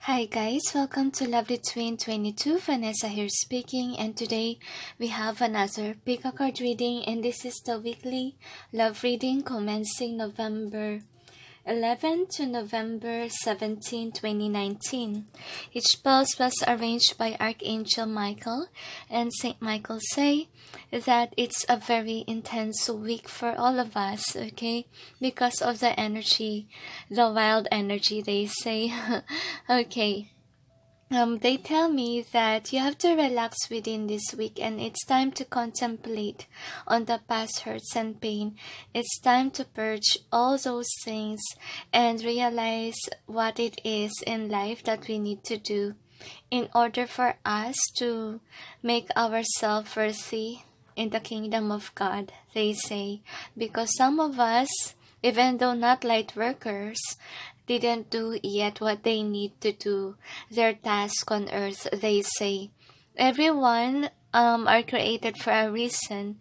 Hi guys, welcome to Lovely Twin 22. Vanessa here speaking, and today we have another pick a card reading, and this is the weekly love reading commencing November 11 to November 17, 2019. Each spells was arranged by Archangel Michael, and Saint Michael say that it's a very intense week for all of us, okay? Because of the energy, the wild energy, they say. Okay. They tell me that you have to relax within this week, and it's time to contemplate on the past hurts and pain. It's time to purge all those things and realize what it is in life that we need to do in order for us to make ourselves worthy in the kingdom of God, they say. Because some of us, even though not light workers, didn't do yet what they need to do, their task on earth, they say. Everyone are created for a reason,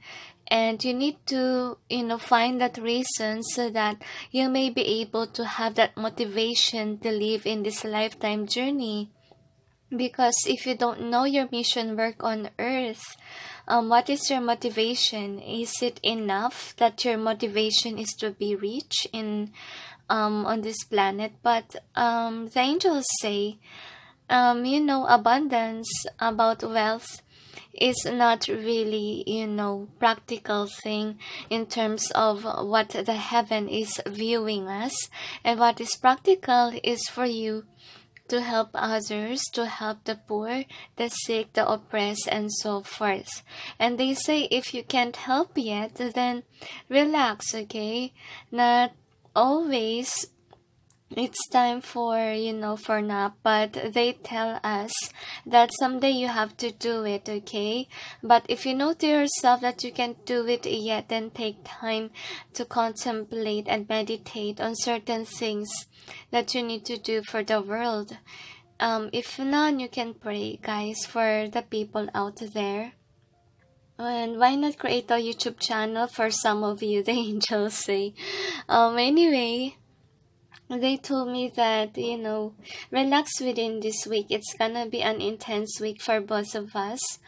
and you need to, find that reason so that you may be able to have that motivation to live in this lifetime journey. Because if you don't know your mission work on earth, what is your motivation? Is it enough that your motivation is to be rich on this planet? But the angels say, abundance, about wealth is not really, practical thing in terms of what the heaven is viewing us. And what is practical is for you to help others, to help the poor, the sick, the oppressed, and so forth. And they say if you can't help yet, then relax, okay? Not always it's time for nap, but they tell us that someday you have to do it, okay? But if you know to yourself that you can't do it yet, then take time to contemplate and meditate on certain things that you need to do for the world. If none, you can pray, guys, for the people out there. And why not create a YouTube channel for some of you, the angels say. Anyway, they told me that, relax within this week. It's gonna be an intense week for both of us.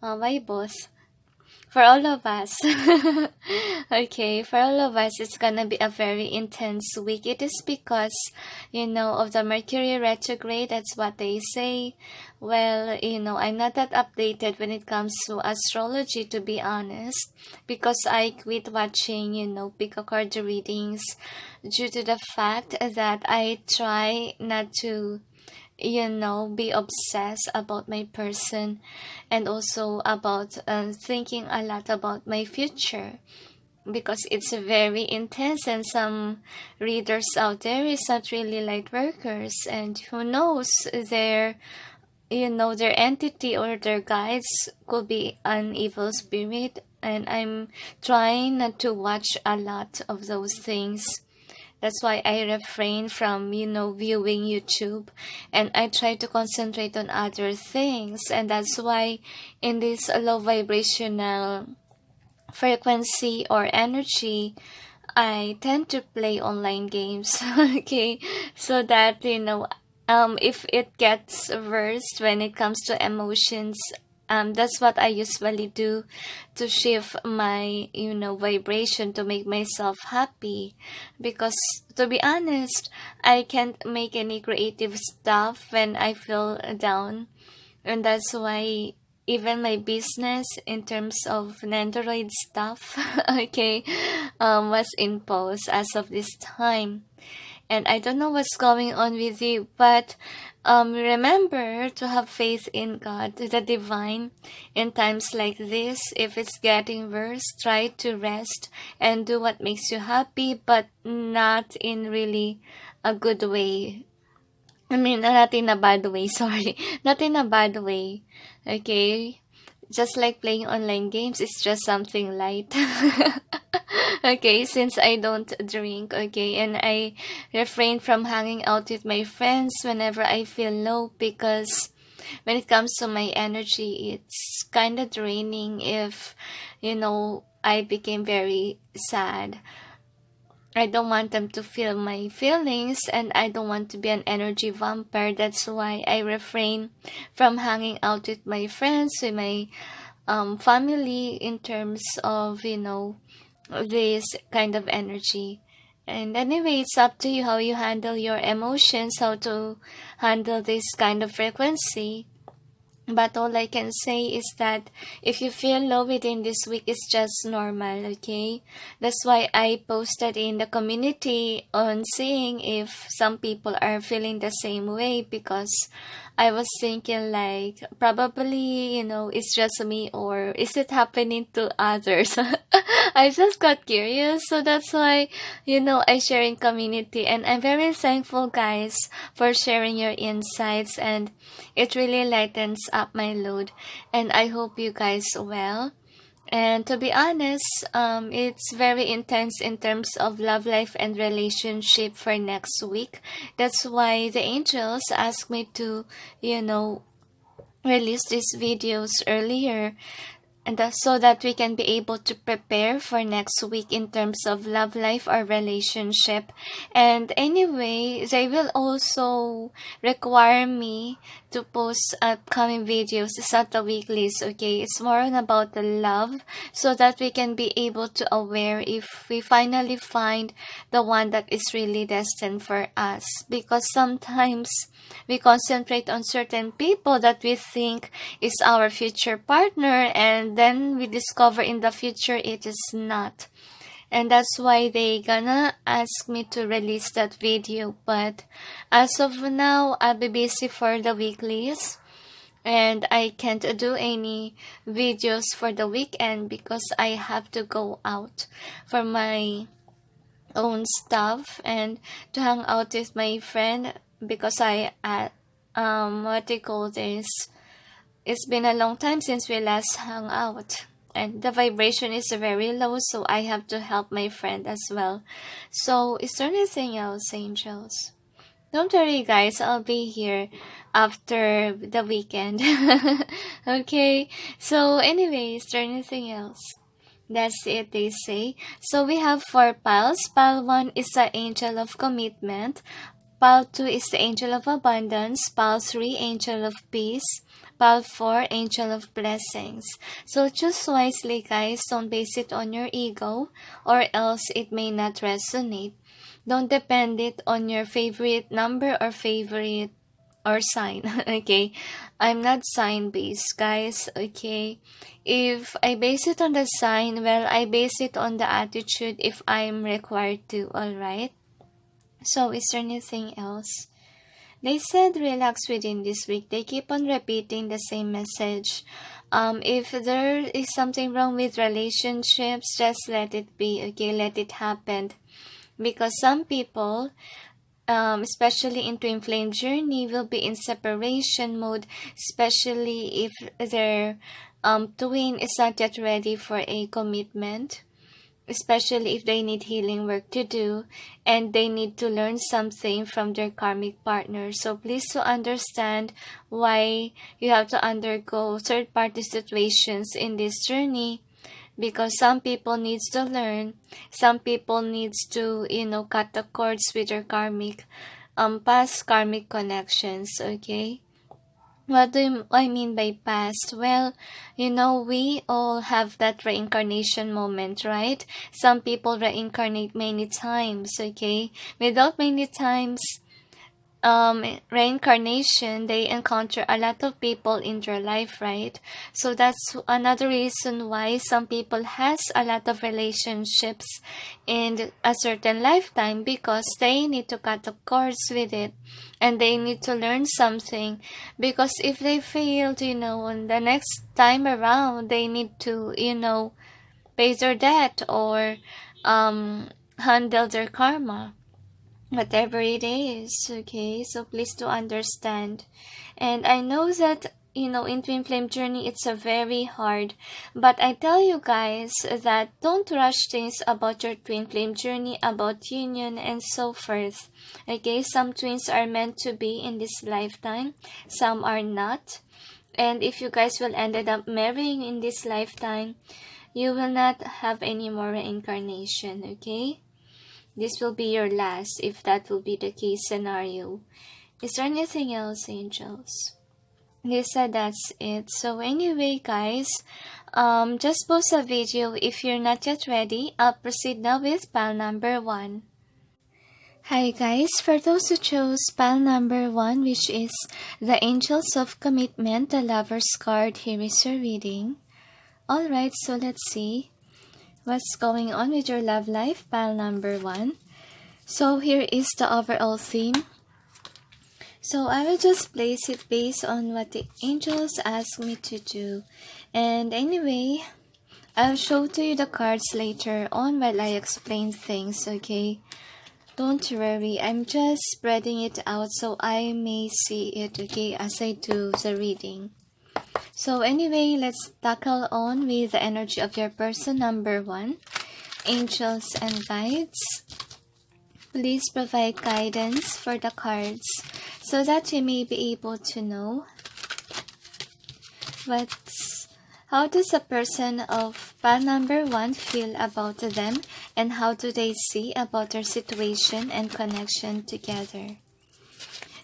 Why both? For all of us. Okay, for all of us, it's gonna be a very intense week. It is because, of the Mercury retrograde. That's what they say. Well, I'm not that updated when it comes to astrology, to be honest, because I quit watching, pick a card readings due to the fact that I try not to be obsessed about my person, and also about thinking a lot about my future, because it's very intense, and some readers out there is not really light workers, and who knows, their entity or their guides could be an evil spirit, and I'm trying not to watch a lot of those things. That's why I refrain from, viewing YouTube, and I try to concentrate on other things. And that's why in this low vibrational frequency or energy, I tend to play online games, okay? So that, if it gets worse when it comes to emotions, that's what I usually do to shift my, vibration, to make myself happy. Because, to be honest, I can't make any creative stuff when I feel down. And that's why even my business, in terms of Android stuff, okay, was in pause as of this time. And I don't know what's going on with you, but remember to have faith in God, the divine, in times like this. If it's getting worse, try to rest and do what makes you happy, but not in really a good way. I mean, not in a bad way, sorry. Not in a bad way, okay? Just like playing online games, it's just something light. Okay, since I don't drink, okay, and I refrain from hanging out with my friends whenever I feel low, because when it comes to my energy, it's kind of draining if, I became very sad. I don't want them to feel my feelings, and I don't want to be an energy vampire. That's why I refrain from hanging out with my friends, with my family, in terms of, this kind of energy. And anyway, it's up to you how you handle your emotions, how to handle this kind of frequency. But all I can say is that if you feel low within this week, it's just normal, okay? That's why I posted in the community on seeing if some people are feeling the same way, because I was thinking like, probably, it's just me, or is it happening to others? I just got curious, so that's why, I share in community, and I'm very thankful, guys, for sharing your insights, and it really lightens up my load, and I hope you guys well. And to be honest, it's very intense in terms of love life and relationship for next week. That's why the angels asked me to, release these videos earlier, and so that we can be able to prepare for next week in terms of love life or relationship. And anyway, they will also require me to post upcoming videos. It's not the weeklies, okay? It's more on about the love, so that we can be able to aware if we finally find the one that is really destined for us. Because sometimes we concentrate on certain people that we think is our future partner, and then we discover in the future it is not. And that's why they gonna ask me to release that video. But as of now, I'll be busy for the weeklies, and I can't do any videos for the weekend because I have to go out for my own stuff and to hang out with my friend, because what do you call this? It's been a long time since we last hung out, and the vibration is very low, so I have to help my friend as well. So is there anything else, angels? Don't worry, guys, I'll be here after the weekend. Okay, so anyway, is there anything else? That's it, they say. So we have 4 piles. Pile 1 is the angel of commitment. Pile 2 is the angel of abundance. Pile 3, angel of peace. Pile 4, angel of blessings. So choose wisely, guys. Don't base it on your ego, or else it may not resonate. Don't depend it on your favorite number or favorite or sign. Okay, I'm not sign based, guys. Okay, if I base it on the sign, well, I base it on the attitude if I'm required to. All right, so is there anything else? They said relax within this week. They keep on repeating the same message. If there is something wrong with relationships, just let it be. Okay, let it happen, because some people, especially in twin flame journey, will be in separation mode, especially if their twin is not yet ready for a commitment, especially if they need healing work to do and they need to learn something from their karmic partner. So please to understand why you have to undergo third party situations in this journey, because some people needs to learn, some people needs to cut the cords with their karmic past karmic connections. Okay, what do I mean by past? Well, we all have that reincarnation moment, right? Some people reincarnate many times. Okay, without many times reincarnation, they encounter a lot of people in their life, right? So that's another reason why some people has a lot of relationships in a certain lifetime, because they need to cut the cords with it, and they need to learn something, because if they failed, on the next time around, they need to pay their debt, or handle their karma, whatever it is. Okay, so please do understand. And I know that in twin flame journey it's a very hard, but I tell you guys that don't rush things about your twin flame journey, about union and so forth. Okay, some twins are meant to be in this lifetime, some are not. And if you guys will ended up marrying in this lifetime, you will not have any more reincarnation. Okay, This will be your last if that will be the case scenario. Is there anything else, angels? They said that's it. So anyway, guys, just pause the video if you're not yet ready. I'll proceed now with pile number 1. Hi guys, for those who chose pile number 1, which is the Angels of Commitment, the Lover's card, here is your reading. Alright, so let's see what's going on with your love life, pile number 1. So here is the overall theme. So I will just place it based on what the angels ask me to do. And anyway, I'll show to you the cards later on while I explain things, okay? Don't worry, I'm just spreading it out so I may see it, okay, as I do the reading. So anyway, let's tackle on with the energy of your person number 1. Angels and guides, please provide guidance for the cards so that you may be able to know how does a person of pile number 1 feel about them, and how do they see about their situation and connection together.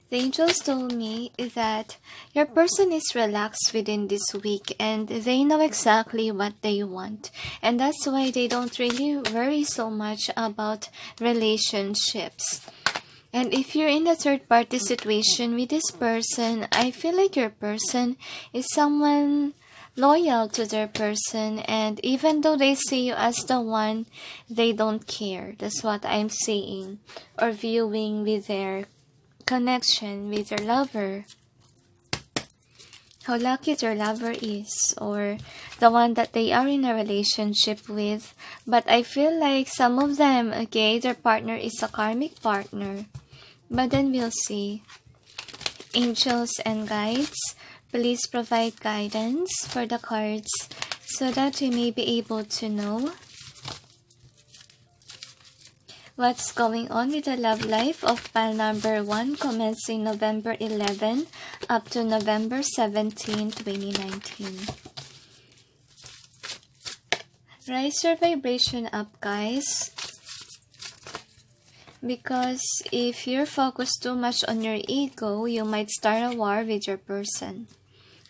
The angels told me that your person is relaxed within this week and they know exactly what they want. And that's why they don't really worry so much about relationships. And if you're in a third-party situation with this person, I feel like your person is someone loyal to their person, and even though they see you as the one, they don't care. That's what I'm saying or viewing with their connection with their lover. How lucky their lover is, or the one that they are in a relationship with. But I feel like some of them, okay, their partner is a karmic partner. But then we'll see. Angels and guides, please provide guidance for the cards so that we may be able to know what's going on with the love life of pile number 1 commencing November 11 up to November 17, 2019. Raise your vibration up, guys. Because if you're focused too much on your ego, you might start a war with your person.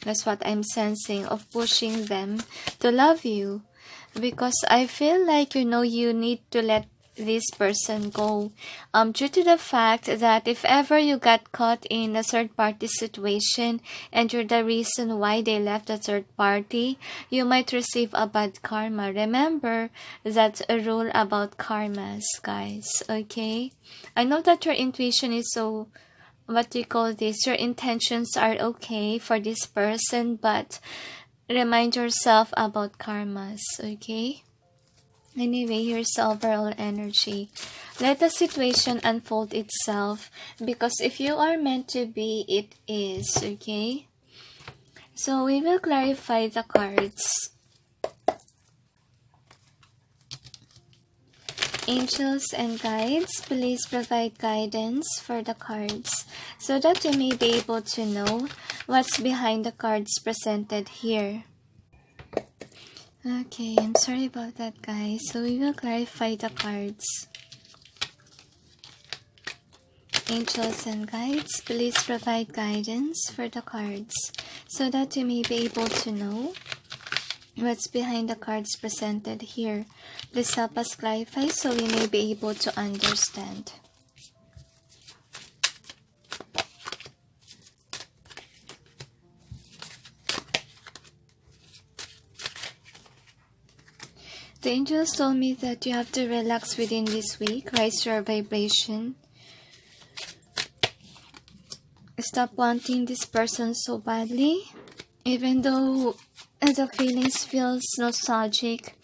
That's what I'm sensing, of pushing them to love you. Because I feel like, you need to let this person go. Due to the fact that if ever you got caught in a third party situation and you're the reason why they left the third party, you might receive a bad karma. Remember, that's a rule about karmas, guys, okay? I know that your intuition is so, your intentions are okay for this person, but remind yourself about karmas, okay? Anyway, here's the overall energy. Let the situation unfold itself, because if you are meant to be, it is, okay? So we will clarify the cards. Angels and guides, please provide guidance for the cards so that you may be able to know what's behind the cards presented here. Okay, I'm sorry about that, guys. So we will clarify the cards. Angels and guides, please provide guidance for the cards so that you may be able to know what's behind the cards presented here. Please help us clarify so we may be able to understand. The angels told me that you have to relax within this week, raise your vibration. Stop wanting this person so badly, even though the feelings feels nostalgic.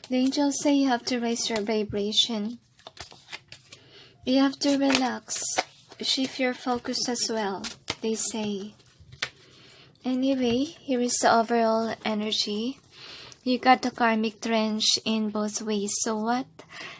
The angels say you have to raise your vibration. You have to relax, shift your focus as well, they say. Anyway, here is the overall energy. You got the karmic trench in both ways. So what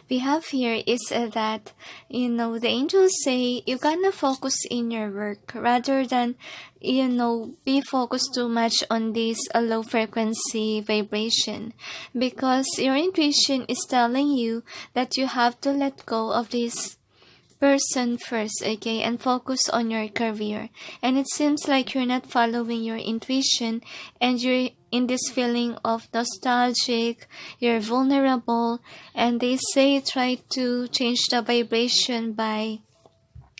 we have here is that, the angels say you gotta focus in your work rather than, be focused too much on this low frequency vibration, because your intuition is telling you that you have to let go of this person first, okay, and focus on your career. And it seems like you're not following your intuition, and you're in this feeling of nostalgic, you're vulnerable, and they say try to change the vibration by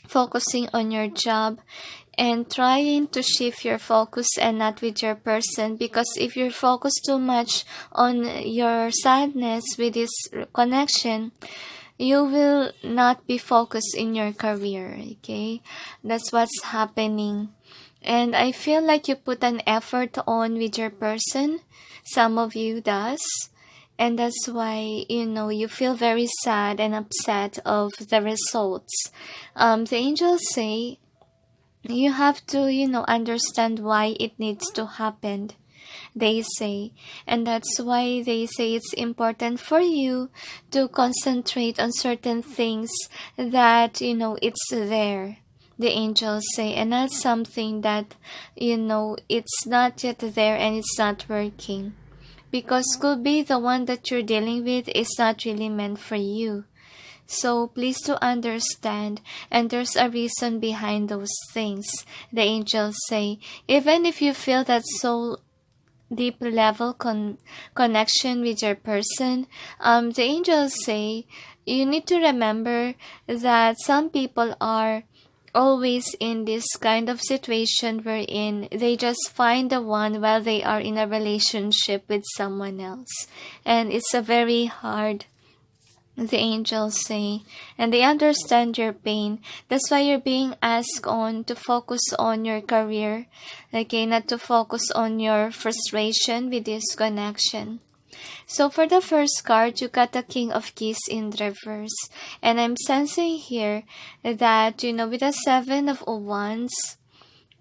focusing on your job and trying to shift your focus and not with your person, because if you're focused too much on your sadness with this connection, you will not be focused in your career, okay? That's what's happening. And I feel like you put an effort on with your person. Some of you does. And that's why, you feel very sad and upset of the results. The angels say you have to, understand why it needs to happen, they say. And that's why they say it's important for you to concentrate on certain things that, it's there, the angels say, and not something that, it's not yet there and it's not working. Because could be the one that you're dealing with is not really meant for you. So please to understand, and there's a reason behind those things, the angels say. Even if you feel that soul deep level connection with your person, the angels say you need to remember that some people are always in this kind of situation wherein they just find the one while they are in a relationship with someone else, and it's a very hard, the angels say, and they understand your pain. That's why you're being asked on to focus on your career, okay, not to focus on your frustration with this connection. So for the first card, you got the King of Keys in reverse, and I'm sensing here that, with the Seven of Wands,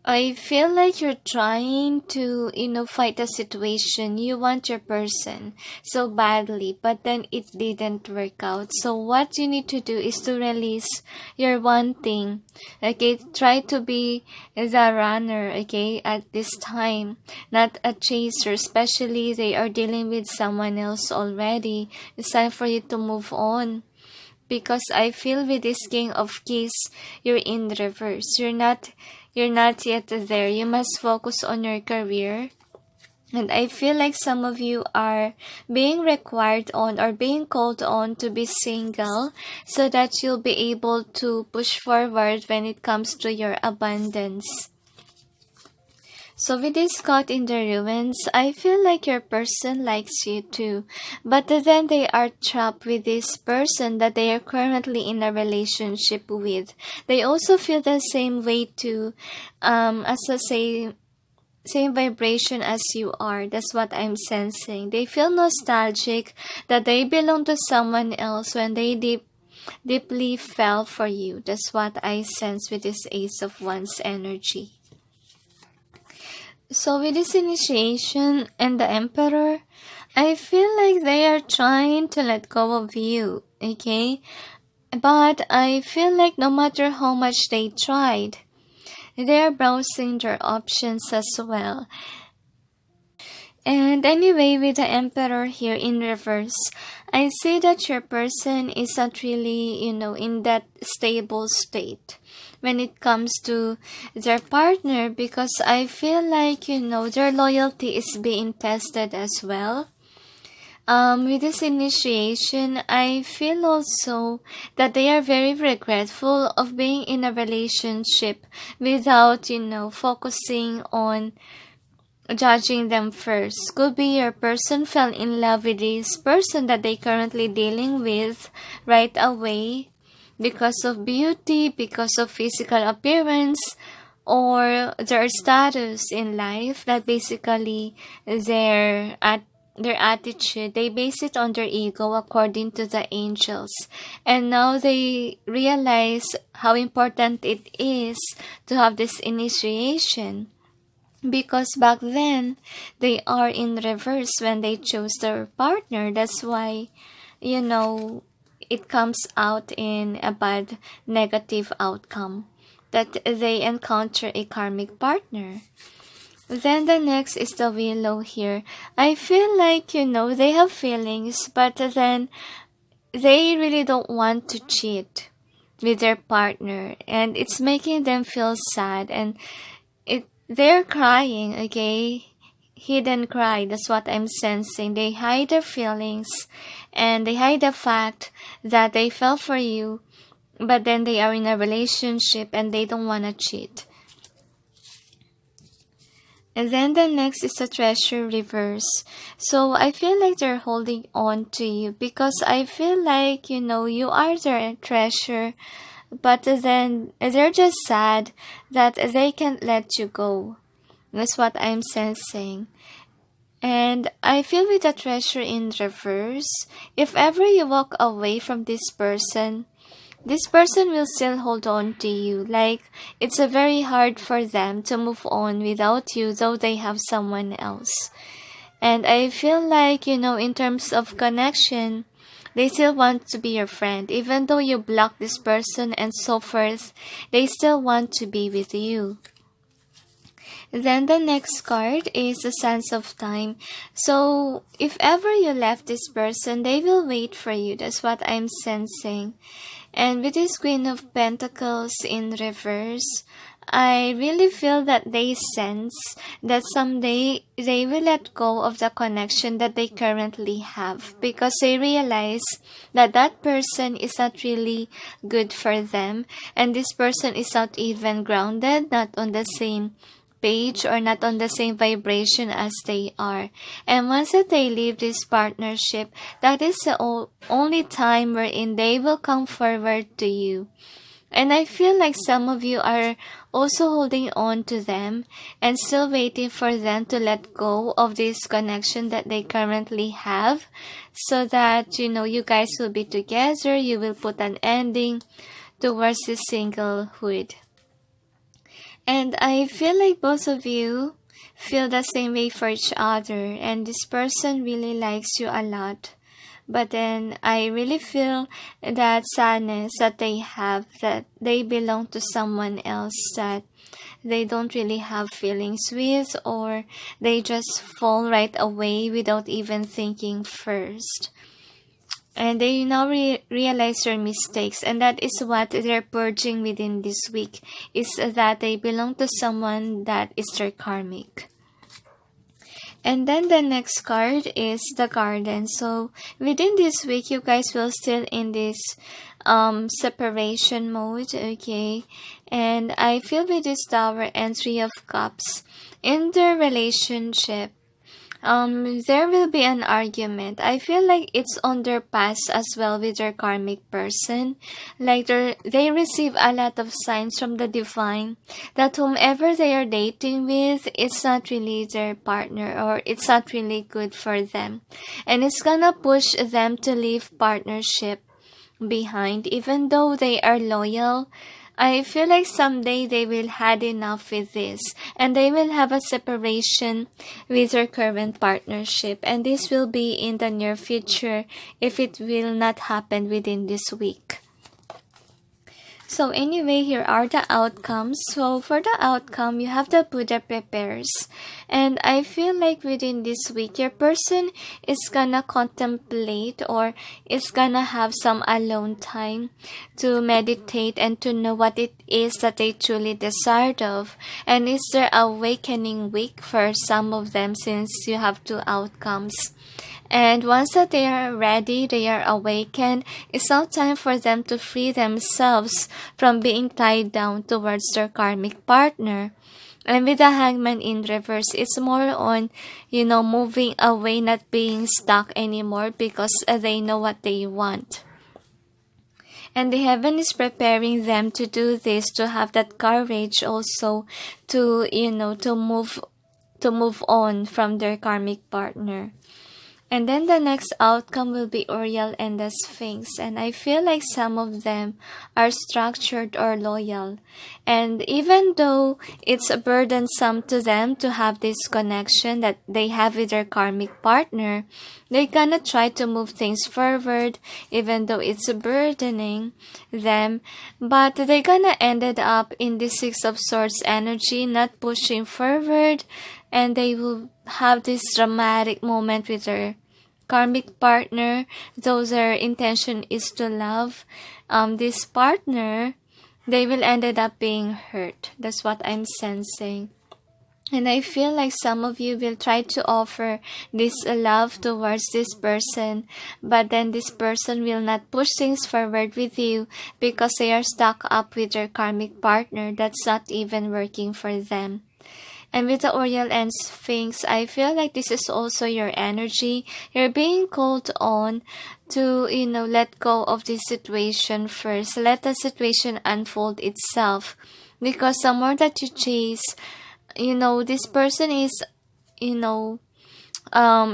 I feel like you're trying to, fight the situation. You want your person so badly, but then it didn't work out. So what you need to do is to release your wanting. Okay, try to be the runner, okay, at this time, not a chaser, especially they are dealing with someone else already. It's time for you to move on. Because I feel with this King of Keys, you're in reverse. You're not yet there. You must focus on your career. And I feel like some of you are being required on or being called on to be single so that you'll be able to push forward when it comes to your abundance. So with this caught in the ruins, I feel like your person likes you too. But then they are trapped with this person that they are currently in a relationship with. They also feel the same way too, as the same vibration as you are. That's what I'm sensing. They feel nostalgic that they belong to someone else when they deeply fell for you. That's what I sense with this Ace of Wands energy. So with this initiation and the Emperor, I feel like they are trying to let go of you, okay? But I feel like no matter how much they tried, they are browsing their options as well. And anyway, with the Emperor here in reverse, I see that your person is not really, in that stable state when it comes to their partner, because I feel like, their loyalty is being tested as well. With this initiation, I feel also that they are very regretful of being in a relationship without, focusing on judging them first. Could be your person fell in love with this person that they currently dealing with right away because of beauty, because of physical appearance, or their status in life, that basically their attitude, they base it on their ego according to the angels. And now they realize how important it is to have this initiation. because back then they are in reverse when they chose their partner. That's why, it comes out in a bad negative outcome, that they encounter a karmic partner. Then the next is the willow here. I feel like, they have feelings, but then they really don't want to cheat with their partner, and it's making them feel sad, and they're crying, okay? Hidden cry, that's what I'm sensing. They hide their feelings, and they hide the fact that they fell for you, but then they are in a relationship and they don't want to cheat. And then the next is the treasure reverse. So I feel like they're holding on to you because I feel like, you are their treasure, but then they're just sad that they can't let you go. That's what I'm sensing. And I feel with the treasure in reverse, if ever you walk away from this person will still hold on to you. Like, it's a very hard for them to move on without you, though they have someone else. And I feel like, in terms of connection, they still want to be your friend. Even though you block this person and so forth, they still want to be with you. Then the next card is the Sands of Time. So, if ever you left this person, they will wait for you. That's what I'm sensing. And with this Queen of Pentacles in reverse, I really feel that they sense that someday they will let go of the connection that they currently have, because they realize that that person is not really good for them, and this person is not even grounded, not on the same page or not on the same vibration as they are. And once that they leave this partnership, that is the only time wherein they will come forward to you. And I feel like some of you are also holding on to them and still waiting for them to let go of this connection that they currently have, so that, you guys will be together, you will put an ending towards this singlehood. And I feel like both of you feel the same way for each other, and this person really likes you a lot. But then I really feel that sadness that they have, that they belong to someone else that they don't really have feelings with, or they just fall right away without even thinking first. And they now realize their mistakes, and that is what they're purging within this week, is that they belong to someone that is their karmic. And then the next card is the Garden. So within this week, you guys will still in this separation mode, okay? And I feel with this Tower and Three of Cups, in their relationship, there will be an argument. I feel like it's on their past as well with their karmic person. Like they receive a lot of signs from the divine that whomever they are dating with, it's not really their partner, or it's not really good for them. And it's gonna push them to leave partnership behind, even though they are loyal. I feel like someday they will had enough with this, and they will have a separation with their current partnership, and this will be in the near future if it will not happen within this week. So anyway, here are the outcomes. So for the outcome, you have the Buddha prepares. And I feel like within this week, your person is gonna contemplate, or is gonna have some alone time to meditate and to know what it is that they truly desired of. And it's their awakening week for some of them, since you have two outcomes. And once that they are ready, they are awakened, it's now time for them to free themselves from being tied down towards their karmic partner. And with the Hangman in reverse, it's more on, moving away, not being stuck anymore, because they know what they want. And the heaven is preparing them to do this, to have that courage also to move on from their karmic partner. And then the next outcome will be Uriel and the Sphinx. And I feel like some of them are structured or loyal. And even though it's burdensome to them to have this connection that they have with their karmic partner, they're gonna try to move things forward even though it's burdening them. But they're gonna end it up in the Six of Swords energy, not pushing forward. And they will have this dramatic moment with their karmic partner, though their intention is to love this partner. They will end up being hurt. That's what I'm sensing. And I feel like some of you will try to offer this love towards this person, but then this person will not push things forward with you because they are stuck up with their karmic partner. That's not even working for them. And with the Uriel and Sphinx, I feel like this is also your energy. You're being called on to, let go of this situation first. Let the situation unfold itself. Because the more that you chase, this person is,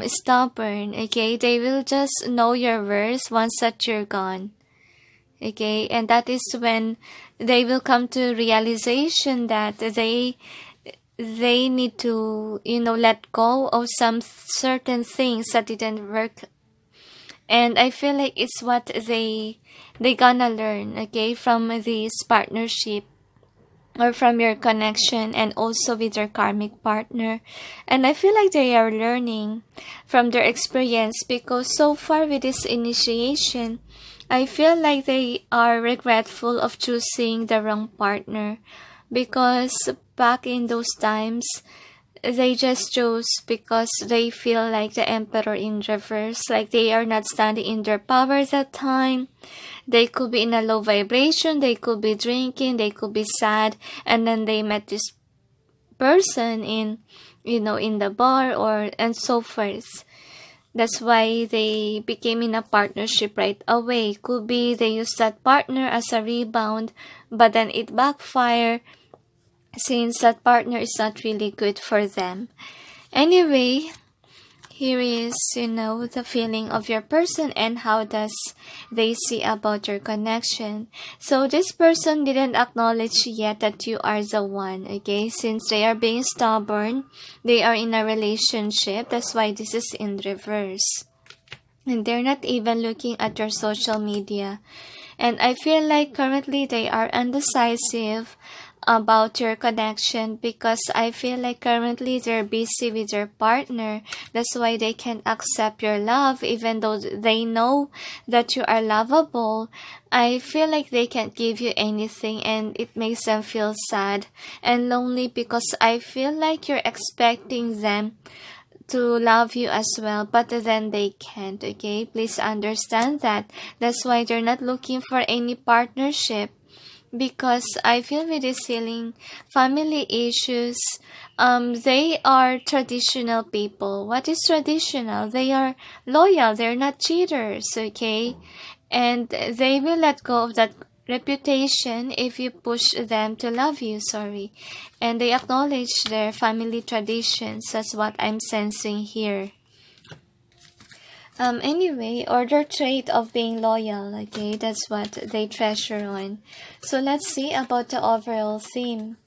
stubborn, okay? They will just know your worth once that you're gone. Okay? And that is when they will come to realization that they need to, let go of some certain things that didn't work. And I feel like it's what they gonna learn, okay, from this partnership or from your connection and also with your karmic partner. And I feel like they are learning from their experience because so far with this initiation, I feel like they are regretful of choosing the wrong partner. Because back in those times, they just chose because they feel like the Emperor in reverse, like they are not standing in their power at that time. They could be in a low vibration, they could be drinking, they could be sad, and then they met this person in the bar and so forth. That's why they became in a partnership right away. Could be they used that partner as a rebound, but then it backfired since that partner is not really good for them. Anyway, here is, the feeling of your person and how does they see about your connection. So this person didn't acknowledge yet that you are the one, okay? Since they are being stubborn, they are in a relationship. That's why this is in reverse. And they're not even looking at your social media. And I feel like currently they are undecisive about your connection because I feel like currently they're busy with their partner. That's why they can't accept your love even though they know that you are lovable. I feel like they can't give you anything and it makes them feel sad and lonely because I feel like you're expecting them to love you as well, but then they can't, okay? Please understand that. That's why they're not looking for any partnership. Because I feel with this healing family issues, they are traditional people. What is traditional? They are loyal. They're not cheaters, okay? And they will let go of that reputation if you push them to love you, And they acknowledge their family traditions. That's what I'm sensing here. Anyway, or their trait of being loyal, okay, that's what they treasure on. So let's see about the overall theme.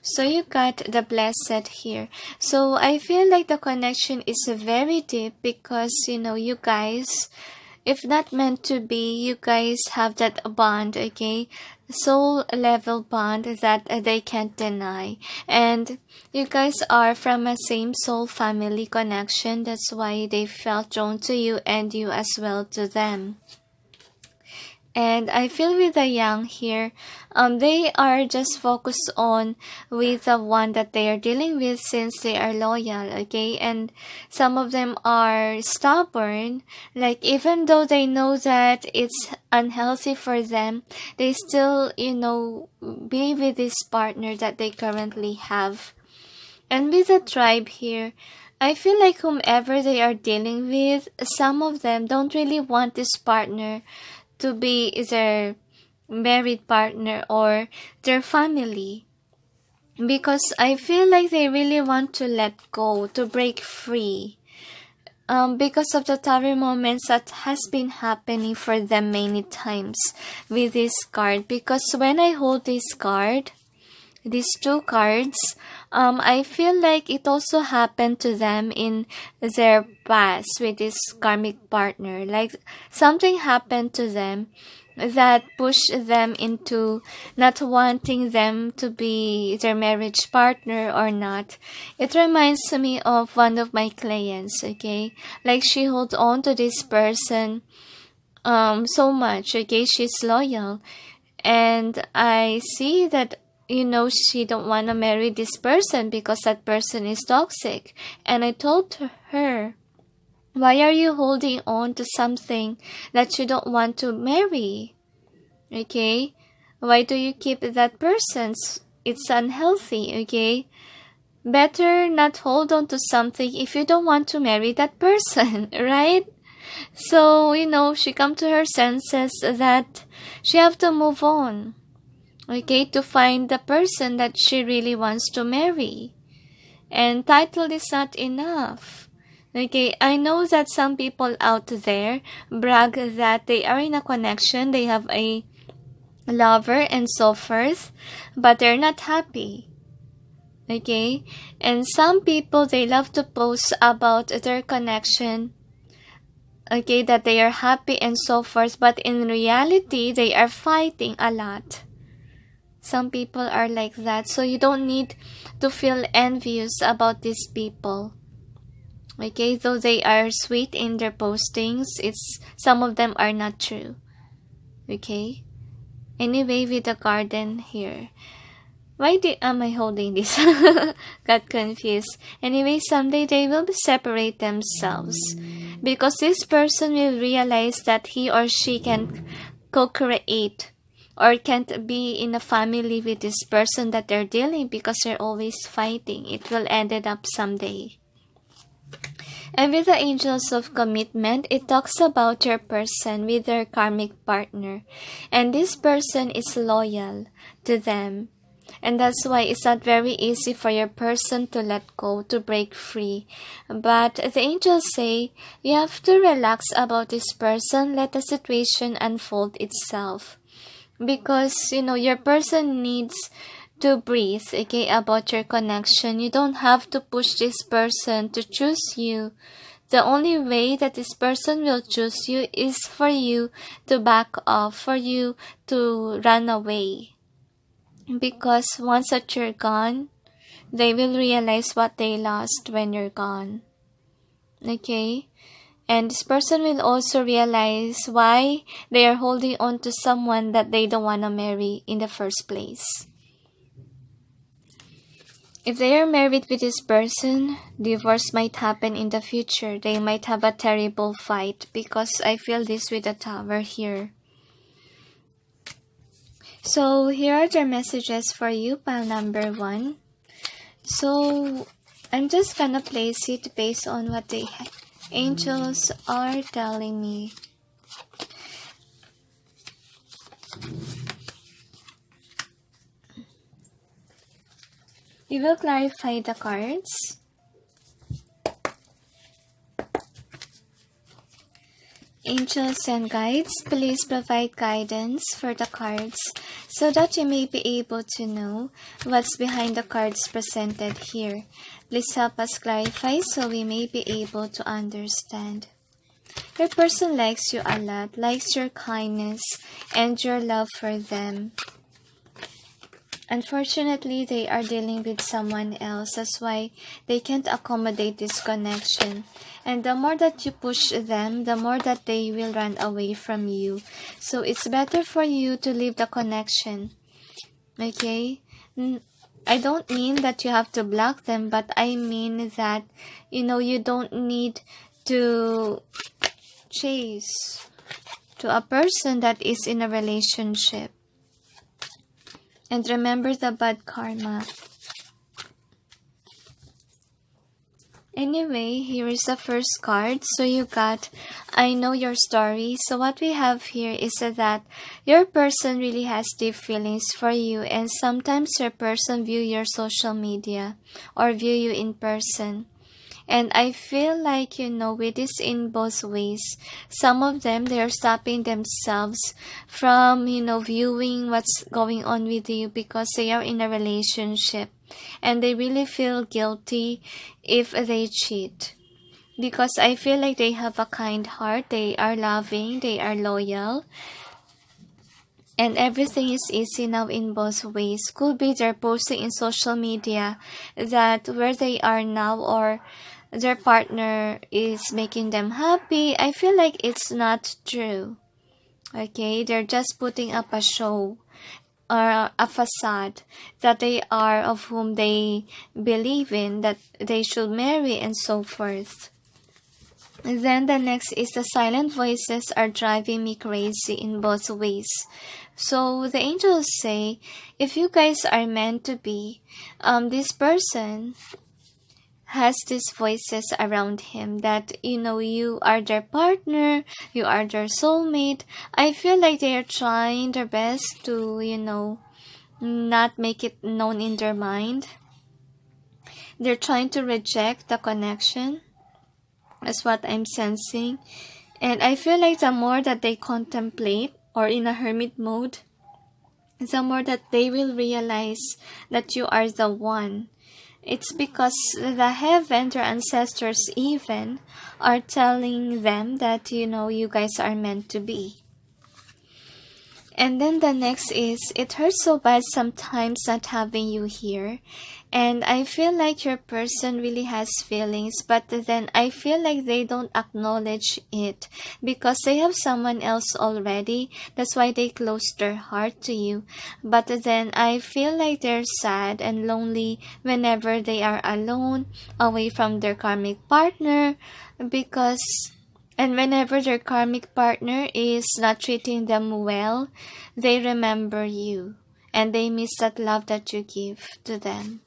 So you got the Blessed here. So I feel like the connection is very deep because, you guys, if not meant to be, you guys have that bond, okay? Soul level bond that they can't deny. And you guys are from a same soul family connection. That's why they felt drawn to you and you as well to them. And I feel with the young here, they are just focused on with the one that they are dealing with since they are loyal, okay? And some of them are stubborn, like even though they know that it's unhealthy for them, they still, be with this partner that they currently have. And with the tribe here, I feel like whomever they are dealing with, some of them don't really want this partner to be their married partner or their family. Because I feel like they really want to let go, to break free. because of the tower moments that has been happening for them many times with this card. Because when I hold this card, these two cards, I feel like it also happened to them in their past with this karmic partner. Like something happened to them that pushed them into not wanting them to be their marriage partner or not. It reminds me of one of my clients, okay? Like she holds on to this person so much, okay? She's loyal. And I see that, she don't want to marry this person because that person is toxic. And I told her, why are you holding on to something that you don't want to marry? Okay? Why do you keep that person? It's unhealthy, okay? Better not hold on to something if you don't want to marry that person, right? So, she come to her senses that she have to move on, okay, to find the person that she really wants to marry. And title is not enough. Okay, I know that some people out there brag that they are in a connection, they have a lover and so forth, but they're not happy. Okay, and some people, they love to post about their connection, okay, that they are happy and so forth, but in reality, they are fighting a lot. Some people are like that, so you don't need to feel envious about these people. Okay, though they are sweet in their postings, some of them are not true. Okay? Anyway, with the garden here. Why am I holding this? Got confused. Anyway, someday they will separate themselves. Because this person will realize that he or she can co-create or can't be in a family with this person that they're dealing because they're always fighting. It will end it up someday. And with the angels of commitment, it talks about your person with their karmic partner. And this person is loyal to them. And that's why it's not very easy for your person to let go, to break free. But the angels say, you have to relax about this person, let the situation unfold itself. Because, your person needs to breathe, okay, about your connection. You don't have to push this person to choose you. The only way that this person will choose you is for you to back off, for you to run away. Because once that you're gone, they will realize what they lost when you're gone. Okay? And this person will also realize why they are holding on to someone that they don't want to marry in the first place. If they are married with this person, divorce might happen in the future. They might have a terrible fight because I feel this with the tower here. So here are their messages for you, pile number 1. So I'm just gonna place it based on what the angels are telling me. We will clarify the cards. Angels and guides, please provide guidance for the cards so that you may be able to know what's behind the cards presented here. Please help us clarify so we may be able to understand. Your person likes you a lot, likes your kindness and your love for them. Unfortunately, they are dealing with someone else. That's why they can't accommodate this connection. And the more that you push them, the more that they will run away from you. So it's better for you to leave the connection. Okay? I don't mean that you have to block them, but I mean that, you don't need to chase to a person that is in a relationship. And remember the bad karma. Anyway, here is the first card. So you got, I know your story. So what we have here is that your person really has deep feelings for you. And sometimes your person view your social media or view you in person. And I feel like, with this in both ways. Some of them, they're stopping themselves from, viewing what's going on with you because they are in a relationship and they really feel guilty if they cheat. Because I feel like they have a kind heart, they are loving, they are loyal, and everything is easy now in both ways. Could be they're posting in social media that where they are now or their partner is making them happy. I feel like it's not true. Okay, they're just putting up a show or a facade that they are of whom they believe in, that they should marry and so forth. And then the next is the silent voices are driving me crazy in both ways. So the angels say, if you guys are meant to be, this person has these voices around him that, you are their partner, you are their soulmate. I feel like they are trying their best to, not make it known in their mind. They're trying to reject the connection. That's what I'm sensing. And I feel like the more that they contemplate or in a hermit mode, the more that they will realize that you are the one. It's because the heaven, their ancestors even, are telling them that, you guys are meant to be. And then the next is, it hurts so bad sometimes not having you here. And I feel like your person really has feelings, but then I feel like they don't acknowledge it because they have someone else already. That's why they closed their heart to you. But then I feel like they're sad and lonely whenever they are alone, away from their karmic partner, and whenever their karmic partner is not treating them well, they remember you and they miss that love that you give to them.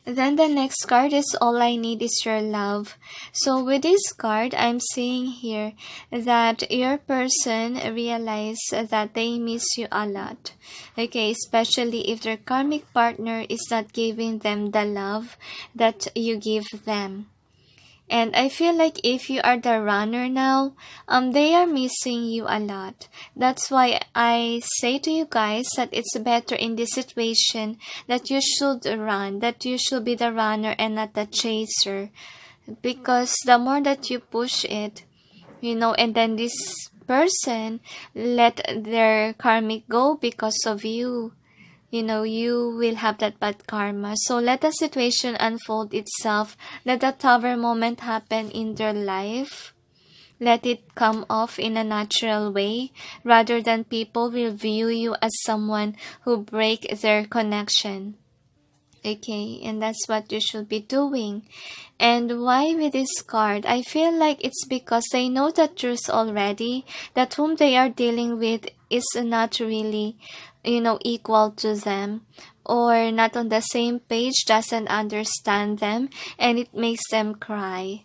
Then the next card is all I need is your love. So with this card, I'm seeing here that your person realize that they miss you a lot. Okay, especially if their karmic partner is not giving them the love that you give them. And I feel like if you are the runner now, they are missing you a lot. That's why I say to you guys that it's better in this situation that you should run, that you should be the runner and not the chaser. Because the more that you push it, and then this person let their karmic go because of you, you will have that bad karma. So let the situation unfold itself. Let the tower moment happen in their life. Let it come off in a natural way rather than people will view you as someone who break their connection. Okay, and that's what you should be doing. And why with this card? I feel like it's because they know the truth already, that whom they are dealing with is not really, equal to them, or not on the same page, doesn't understand them, and it makes them cry.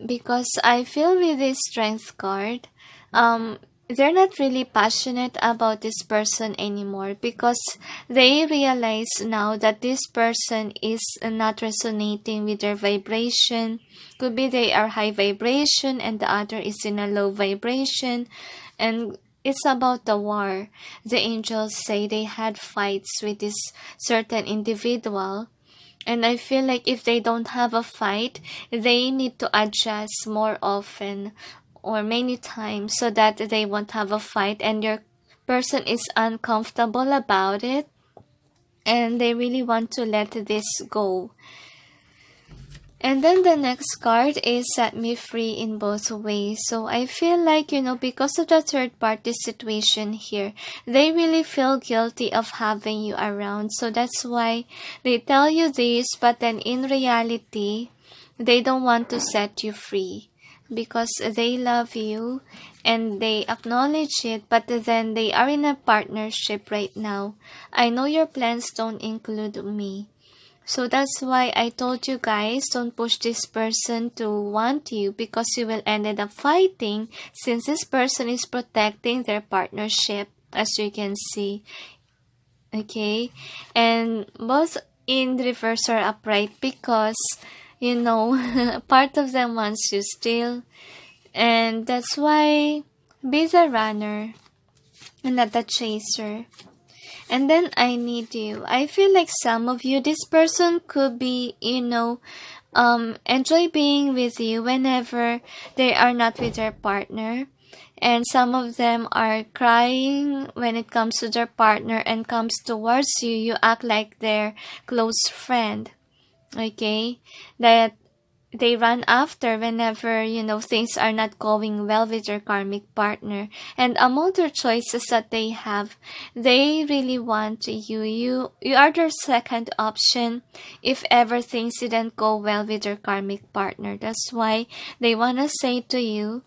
Because I feel with this strength card, they're not really passionate about this person anymore because they realize now that this person is not resonating with their vibration. Could be they are high vibration and the other is in a low vibration, and it's about the war. The angels say they had fights with this certain individual. And I feel like if they don't have a fight, they need to adjust more often or many times so that they won't have a fight and your person is uncomfortable about it and they really want to let this go. And then the next card is set me free in both ways. So I feel like, because of the third party situation here, they really feel guilty of having you around. So that's why they tell you this, but then in reality, they don't want to set you free because they love you and they acknowledge it, but then they are in a partnership right now. I know your plans don't include me. So that's why I told you guys, don't push this person to want you because you will end up fighting since this person is protecting their partnership, as you can see. Okay? And both in reverse or upright because, part of them wants you still. And that's why be the runner and not the chaser. And then I need you. I feel like some of you, this person could be, enjoy being with you whenever they are not with their partner. And some of them are crying when it comes to their partner and comes towards you. You act like their close friend. Okay? That they run after whenever, things are not going well with your karmic partner. And among their choices that they have, they really want you. You are their second option if ever things didn't go well with your karmic partner. That's why they want to say to you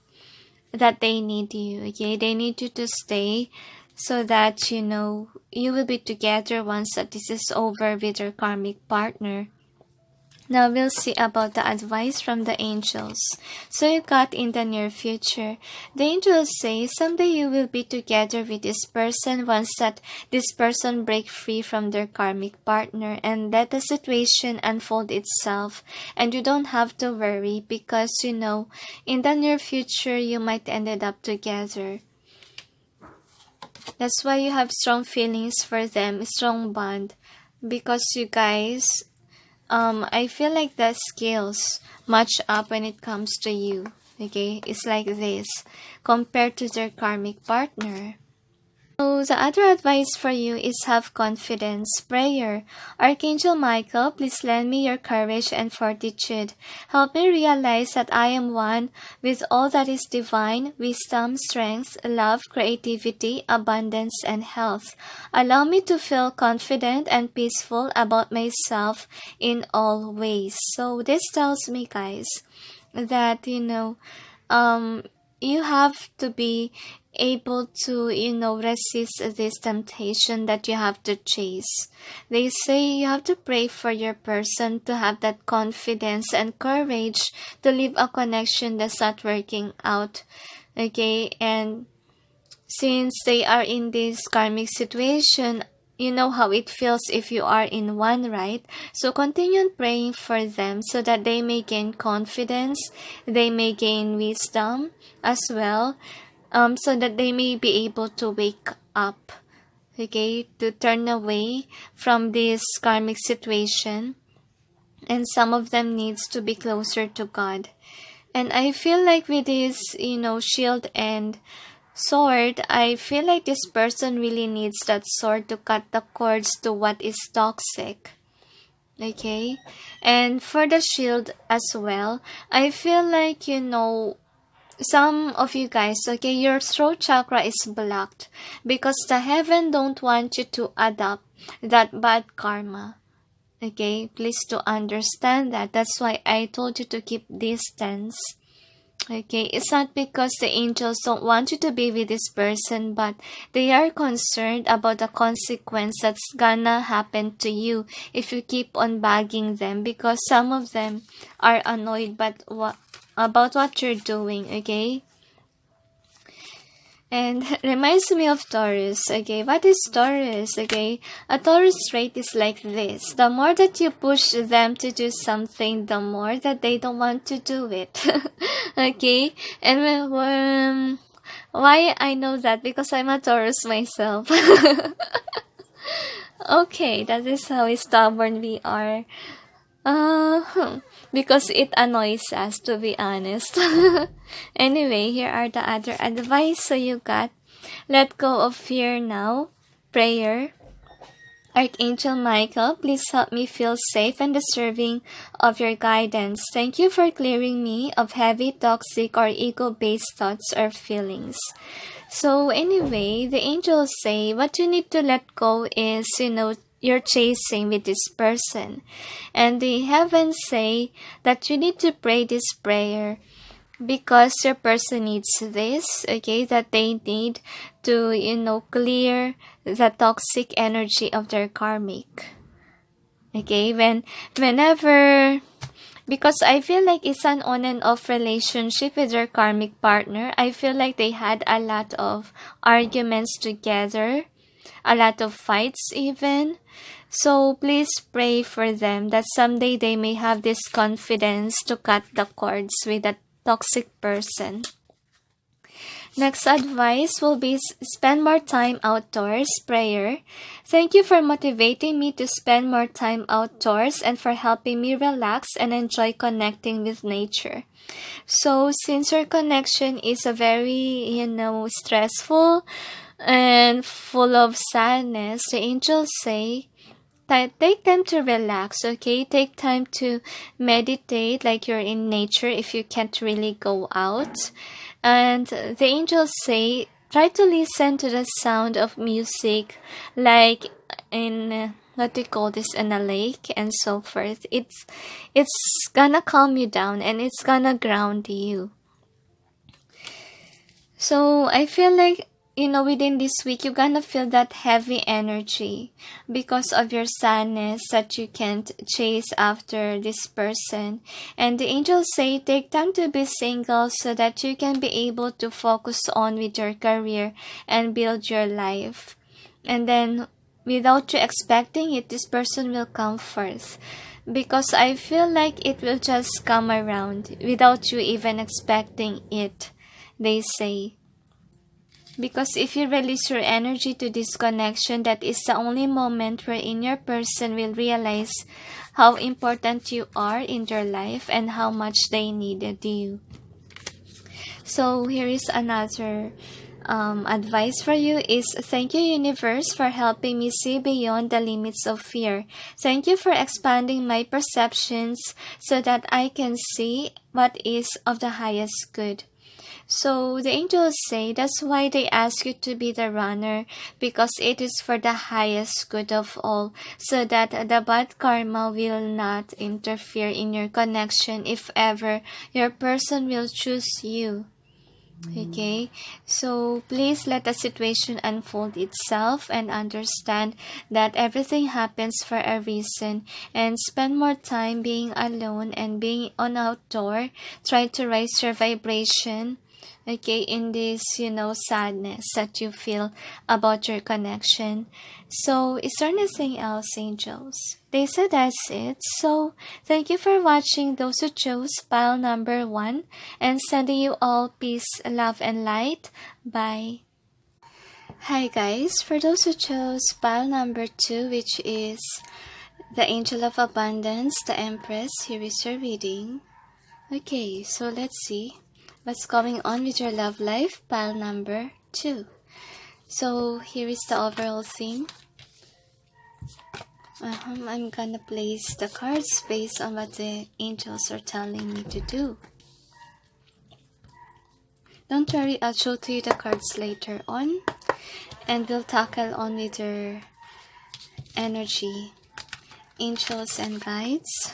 that they need you, okay? They need you to stay so that, you will be together once that this is over with your karmic partner. Now we'll see about the advice from the angels. So you got in the near future. The angels say someday you will be together with this person once that this person break free from their karmic partner and let the situation unfold itself. And you don't have to worry because in the near future you might ended up together. That's why you have strong feelings for them, strong bond. Because you guys, I feel like the skills match up when it comes to you. Okay, it's like this compared to their karmic partner. So the other advice for you is have confidence. Prayer. Archangel Michael, please lend me your courage and fortitude. Help me realize that I am one with all that is divine, wisdom, strength, love, creativity, abundance, and health. Allow me to feel confident and peaceful about myself in all ways. So this tells me, guys, that, you have to be able to, resist this temptation that you have to chase. They say you have to pray for your person to have that confidence and courage to leave a connection that's not working out. Okay, and since they are in this karmic situation, you know how it feels if you are in one, right? So continue praying for them so that they may gain confidence, they may gain wisdom as well, so that they may be able to wake up, okay, to turn away from this karmic situation. And some of them needs to be closer to God. And I feel like with this, shield and sword, I feel like this person really needs that sword to cut the cords to what is toxic. Okay? And for the shield as well, I feel like, some of you guys, okay, your throat chakra is blocked because the heaven don't want you to adopt that bad karma. Okay, please to understand that. That's why I told you to keep distance. Okay, it's not because the angels don't want you to be with this person, but they are concerned about the consequence that's gonna happen to you if you keep on bugging them, because some of them are annoyed about what you're doing, okay? And reminds me of Taurus, okay? What is Taurus, okay? A Taurus trait is like this. The more that you push them to do something, the more that they don't want to do it. Okay? And why I know that? Because I'm a Taurus myself. Okay, that is how stubborn we are. Because it annoys us, to be honest. Anyway, here are the other advice. So you got, let go of fear now. Prayer. Archangel Michael, please help me feel safe and deserving of your guidance. Thank you for clearing me of heavy, toxic, or ego-based thoughts or feelings. So anyway, the angels say what you need to let go is, you're chasing with this person. And the heavens say that you need to pray this prayer because your person needs this, okay, that they need to, clear the toxic energy of their karmic. Okay, whenever, because I feel like it's an on and off relationship with your karmic partner. I feel like they had a lot of arguments together. a lot of fights even. So please pray for them that someday they may have this confidence to cut the cords with a toxic person. Next advice will be spend more time outdoors. Prayer. Thank you for motivating me to spend more time outdoors and for helping me relax and enjoy connecting with nature. So since your connection is a very, stressful and full of sadness, the angels say, take time to relax, okay? Take time to meditate like you're in nature if you can't really go out. And the angels say, try to listen to the sound of music like in, what do you call this, in a lake and so forth. It's gonna calm you down and it's gonna ground you. So I feel like, within this week, you're gonna feel that heavy energy because of your sadness that you can't chase after this person. And the angels say, take time to be single so that you can be able to focus on with your career and build your life. And then, without you expecting it, this person will come first. Because I feel like it will just come around without you even expecting it, they say. Because if you release your energy to this connection, that is the only moment wherein your person will realize how important you are in their life and how much they needed you. So here is another advice for you is, thank you universe for helping me see beyond the limits of fear. Thank you for expanding my perceptions so that I can see what is of the highest good. So the angels say that's why they ask you to be the runner, because it is for the highest good of all, so that the bad karma will not interfere in your connection if ever your person will choose you. Okay, so please let the situation unfold itself and understand that everything happens for a reason, and spend more time being alone and being on outdoor. Try to raise your vibration, okay, in this, sadness that you feel about your connection. So, is there anything else, angels? They said that's it. So, thank you for watching those who chose pile number 1, and sending you all peace, love, and light. Bye. Hi guys, for those who chose pile number 2, which is the Angel of Abundance, the Empress, here is your reading. Okay, so let's see what's going on with your love life, pile number 2. So here is the overall theme. I'm gonna place the cards based on what the angels are telling me to do. Don't worry, I'll show to you the cards later on, and we'll tackle on with your energy. Angels and guides,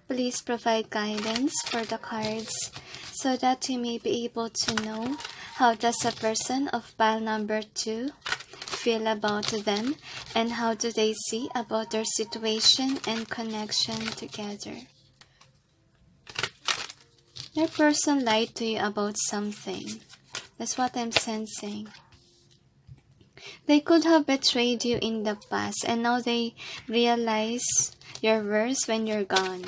please provide guidance for the cards so that you may be able to know how does a person of pile number 2 feel about them, and how do they see about their situation and connection together. Your person lied to you about something. That's what I'm sensing. They could have betrayed you in the past, and now they realize your worth when you're gone.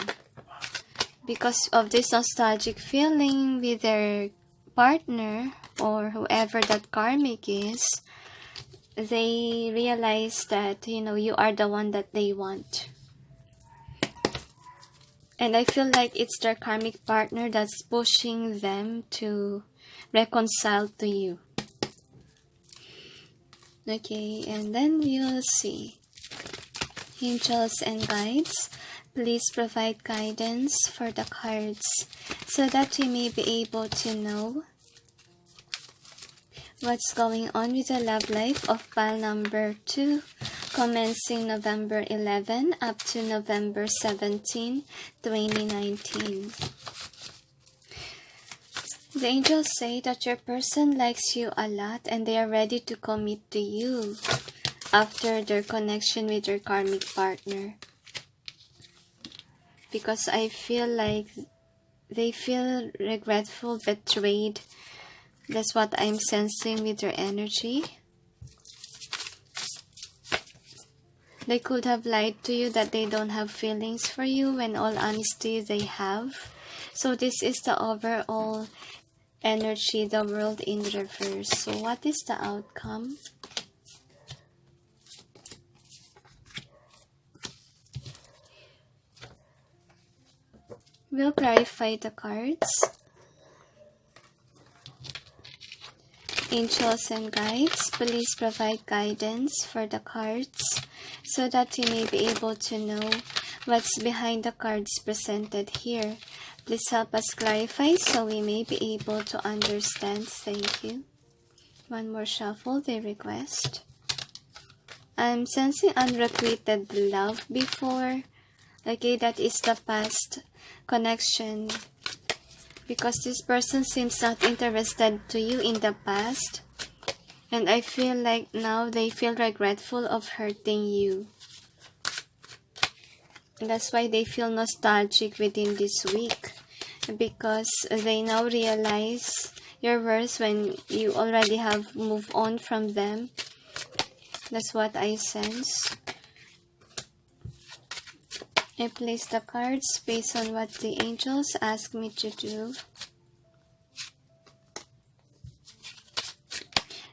Because of this nostalgic feeling with their partner or whoever that karmic is, they realize that, you are the one that they want. And I feel like it's their karmic partner that's pushing them to reconcile to you. Okay, and then we'll see. Angels and guides, please provide guidance for the cards so that we may be able to know what's going on with the love life of pile number 2, commencing November 11 up to November 17, 2019. The angels say that your person likes you a lot and they are ready to commit to you after their connection with your karmic partner. Because I feel like they feel regretful, betrayed. That's what I'm sensing with your energy. They could have lied to you that they don't have feelings for you when all honesty they have. So this is the overall energy, the world in reverse. So what is the outcome? We'll clarify the cards. Angels and guides, please provide guidance for the cards so that you may be able to know what's behind the cards presented here. Please help us clarify so we may be able to understand. Thank you. One more shuffle, they request. I'm sensing unrequited love before. Okay, that is the past connection. Because this person seems not interested to you in the past. And I feel like now they feel regretful of hurting you. And that's why they feel nostalgic within this week. Because they now realize your worth when you already have moved on from them. That's what I sense. I place the cards based on what the angels ask me to do.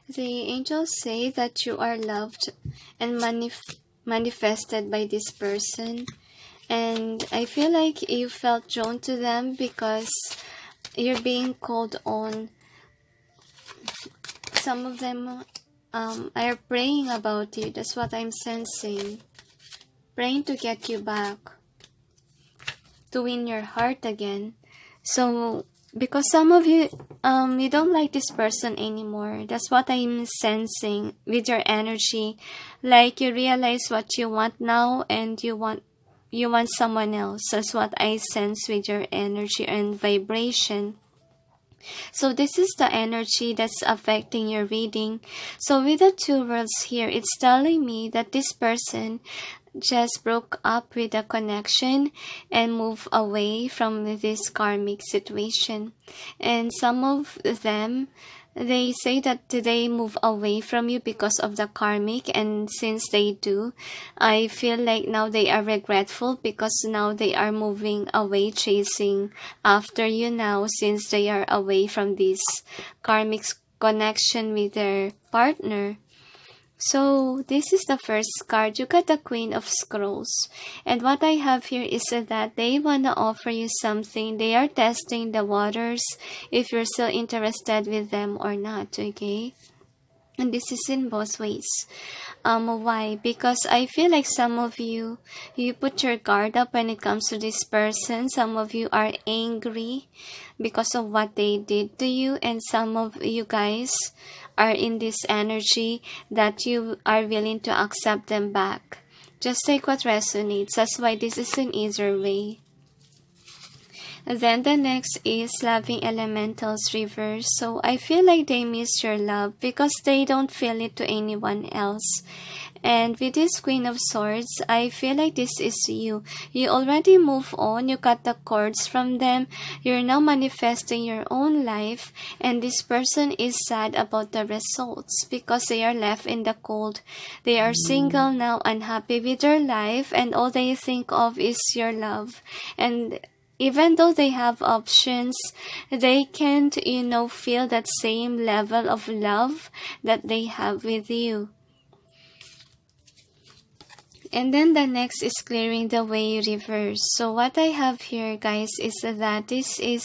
The angels say that you are loved and manifested by this person. And I feel like you felt drawn to them because you're being called on. Some of them are praying about you. That's what I'm sensing. Praying to get you back, to win your heart again. So, because some of you, you don't like this person anymore. That's what I'm sensing with your energy. Like you realize what you want now, and you want someone else. That's what I sense with your energy and vibration. So this is the energy that's affecting your reading. So with the two worlds here, it's telling me that this person just broke up with a connection and moved away from this karmic situation. And some of them, they say that they move away from you because of the karmic, and since they do, I feel like now they are regretful because now they are moving away, chasing after you now since they are away from this karmic connection with their partner. So, this is the first card. You got the Queen of Scrolls. And what I have here is that they want to offer you something. They are testing the waters if you're still interested with them or not, okay? And this is in both ways. Why? Because I feel like some of you put your guard up when it comes to this person. Some of you are angry because of what they did to you. And some of you guys are in this energy that you are willing to accept them back. Just take what resonates. That's why this is an easier way. And then the next is Loving Elementals reverse. So I feel like they miss your love because they don't feel it to anyone else. And with this Queen of Swords, I feel like this is you. You already move on. You cut the cords from them. You're now manifesting your own life. And this person is sad about the results because they are left in the cold. They are single now, unhappy with their life. And all they think of is your love. And even though they have options, they can't, feel that same level of love that they have with you. And then the next is Clearing the Way reverse. So what I have here, guys, is that this is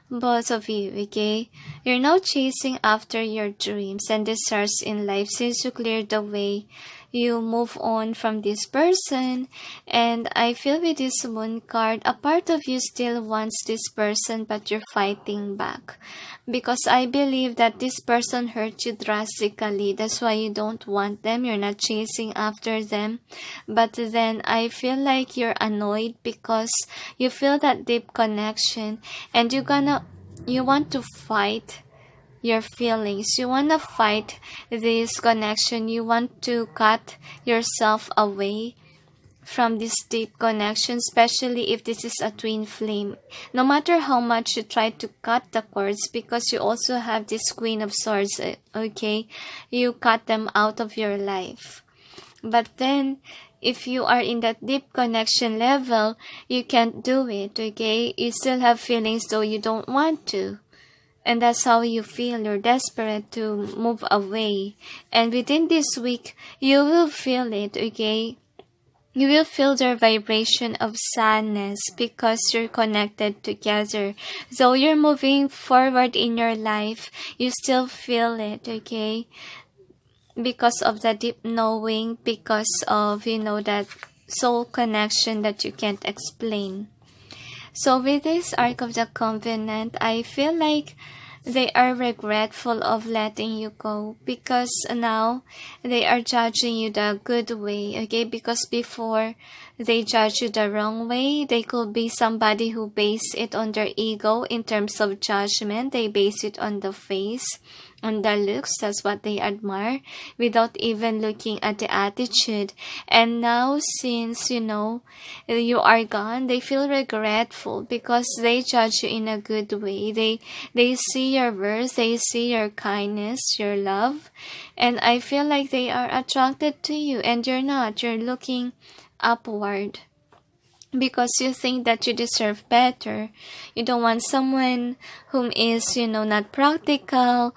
both of you, okay? You're now chasing after your dreams and desires in life since you cleared the way. You move on from this person, and I feel with this Moon card, a part of you still wants this person, but you're fighting back. Because I believe that this person hurt you drastically. That's why you don't want them. You're not chasing after them. But then I feel like you're annoyed because you feel that deep connection, and you want to fight your feelings. You want to fight this connection. You want to cut yourself away from this deep connection, especially if this is a twin flame. No matter how much you try to cut the cords, because you also have this Queen of Swords, okay? You cut them out of your life. But then, if you are in that deep connection level, you can't do it, okay? You still have feelings though you don't want to. And that's how you feel. You're desperate to move away. And within this week, you will feel it, okay? You will feel their vibration of sadness because you're connected together. So you're moving forward in your life, you still feel it, okay? Because of the deep knowing, because of, that soul connection that you can't explain. So with this Ark of the Covenant, I feel like they are regretful of letting you go because now they are judging you the good way, okay? Because before they judge you the wrong way, they could be somebody who base it on their ego in terms of judgment. They base it on the face, on the looks, that's what they admire, without even looking at the attitude. And now, since, you are gone, they feel regretful because they judge you in a good way. They see your worth, they see your kindness, your love, and I feel like they are attracted to you, and you're not. You're looking upward because you think that you deserve better. You don't want someone whom is, not practical.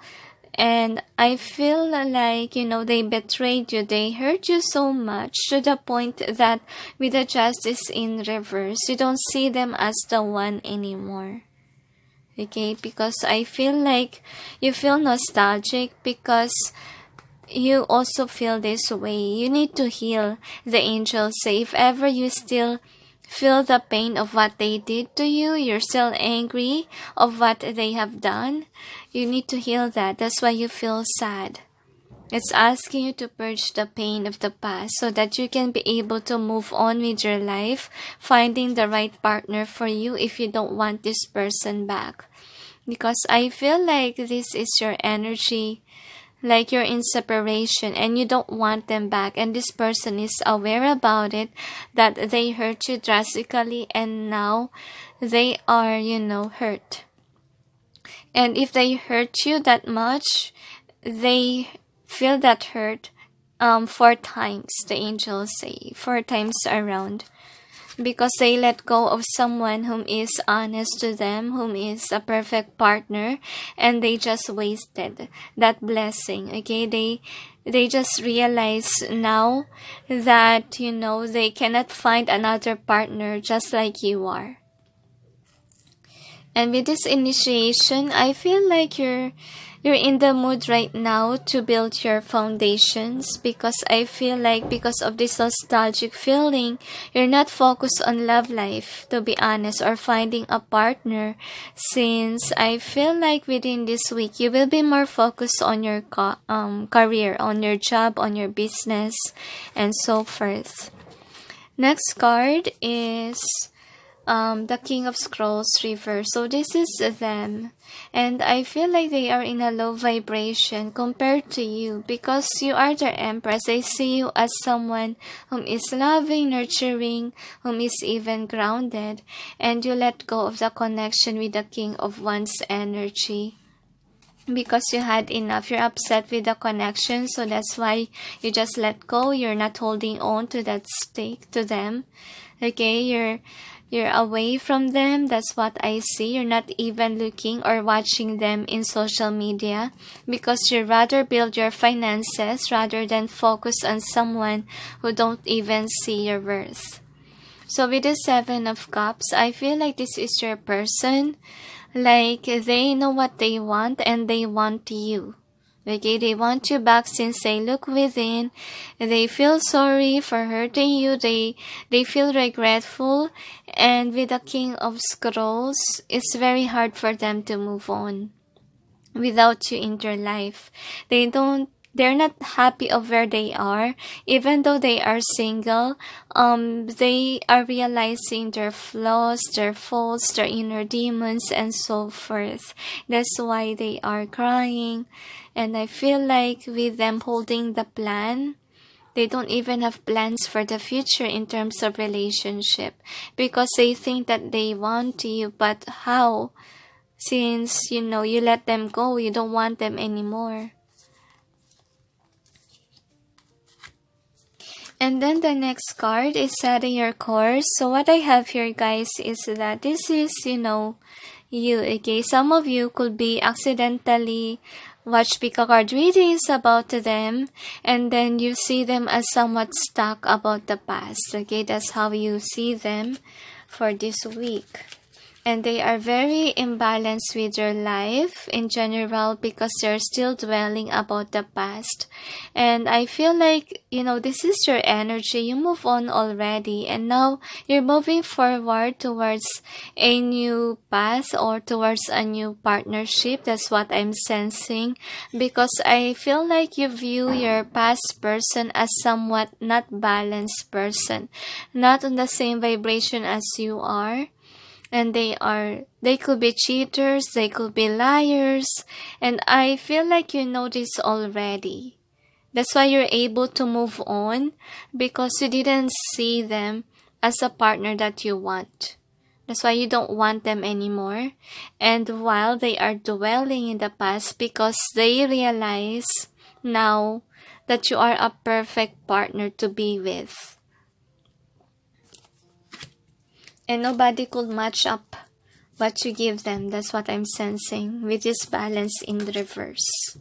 And I feel like, they betrayed you. They hurt you so much to the point that with the justice in reverse, you don't see them as the one anymore. Okay? Because I feel like you feel nostalgic because you also feel this way. You need to heal. The angels say if ever you still feel the pain of what they did to you, you're still angry of what they have done, you need to heal that. That's why you feel sad. It's asking you to purge the pain of the past so that you can be able to move on with your life, finding the right partner for you if you don't want this person back. Because I feel like this is your energy, like you're in separation and you don't want them back, and this person is aware about it, that they hurt you drastically, and now they are, hurt. And if they hurt you that much, they feel that hurt 4 times, the angels say, 4 times around. Because they let go of someone whom is honest to them, whom is a perfect partner, and they just wasted that blessing, okay? They just realize now that, they cannot find another partner just like you are. And with this initiation, I feel like you're in the mood right now to build your foundations, because I feel like because of this nostalgic feeling, you're not focused on love life, to be honest, or finding a partner, since I feel like within this week, you will be more focused on your career, on your job, on your business, and so forth. Next card is the King of Scrolls reverse. So this is them, and I feel like they are in a low vibration compared to you, because you are their Empress. They see you as someone whom is loving, nurturing, whom is even grounded, and you let go of the connection with the King of Wands energy because you had enough. You're upset with the connection, so that's why you just let go. You're not holding on to that stake to them. Okay, you're away from them. That's what I see. You're not even looking or watching them in social media, because you rather build your finances rather than focus on someone who don't even see your worth. So with the 7 of Cups, I feel like this is your person. Like they know what they want and they want you. Okay, they want you back since they look within. They feel sorry for hurting you. They feel regretful. And with the King of Scrolls, it's very hard for them to move on without you in their life. They're not happy of where they are. Even though they are single, they are realizing their flaws, their faults, their inner demons, and so forth. That's why they are crying. And I feel like with them holding the plan, they don't even have plans for the future in terms of relationship, because they think that they want you, but how? Since, you let them go, you don't want them anymore. And then the next card is setting your course. So what I have here, guys, is that this is, you, okay? Some of you could be accidentally watch pick a card readings about them, and then you see them as somewhat stuck about the past, okay? That's how you see them for this week. And they are very imbalanced with their life in general because they're still dwelling about the past. And I feel like, this is your energy. You move on already. And now you're moving forward towards a new path or towards a new partnership. That's what I'm sensing. Because I feel like you view your past person as somewhat not balanced person. Not on the same vibration as you are. And they could be cheaters, they could be liars, and I feel like you know this already. That's why you're able to move on, because you didn't see them as a partner that you want. That's why you don't want them anymore. And while they are dwelling in the past, because they realize now that you are a perfect partner to be with. And nobody could match up what you give them. That's what I'm sensing with this balance in reverse.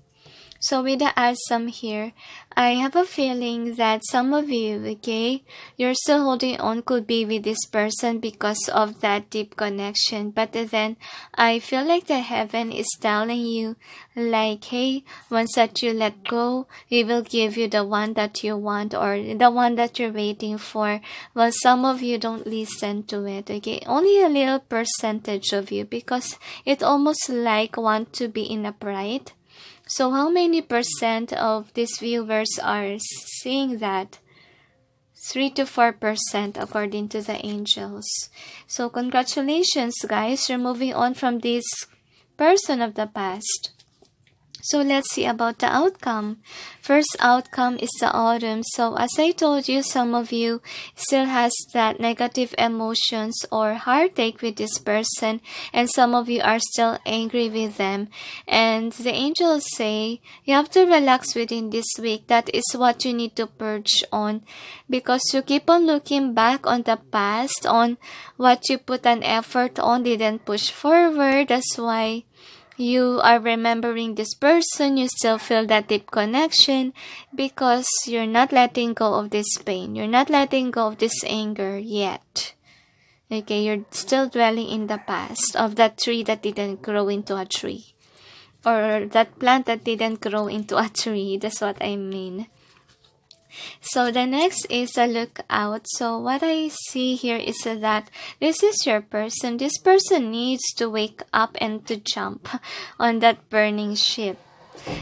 So with the awesome here, I have a feeling that some of you, okay, you're still holding on could be with this person because of that deep connection. But then I feel like the heaven is telling you like, hey, once that you let go, we will give you the one that you want or the one that you're waiting for. Well, some of you don't listen to it, okay? Only a little percentage of you, because it almost like want to be in a pride. So how many percent of these viewers are seeing that? 3 to 4% according to the angels. So congratulations, guys. You're moving on from this person of the past. So let's see about the outcome. First outcome is the autumn. So as I told you, some of you still has that negative emotions or heartache with this person, and some of you are still angry with them. And the angels say you have to relax within this week. That is what you need to purge on, because you keep on looking back on the past, on what you put an effort on, didn't push forward. That's why you are remembering this person. You still feel that deep connection because you're not letting go of this pain. You're not letting go of this anger yet. Okay, you're still dwelling in the past of that tree that didn't grow into a tree. Or that plant that didn't grow into a tree. That's what I mean. So the next is a look out. So what I see here is that this is your person. This person needs to wake up and to jump on that burning ship.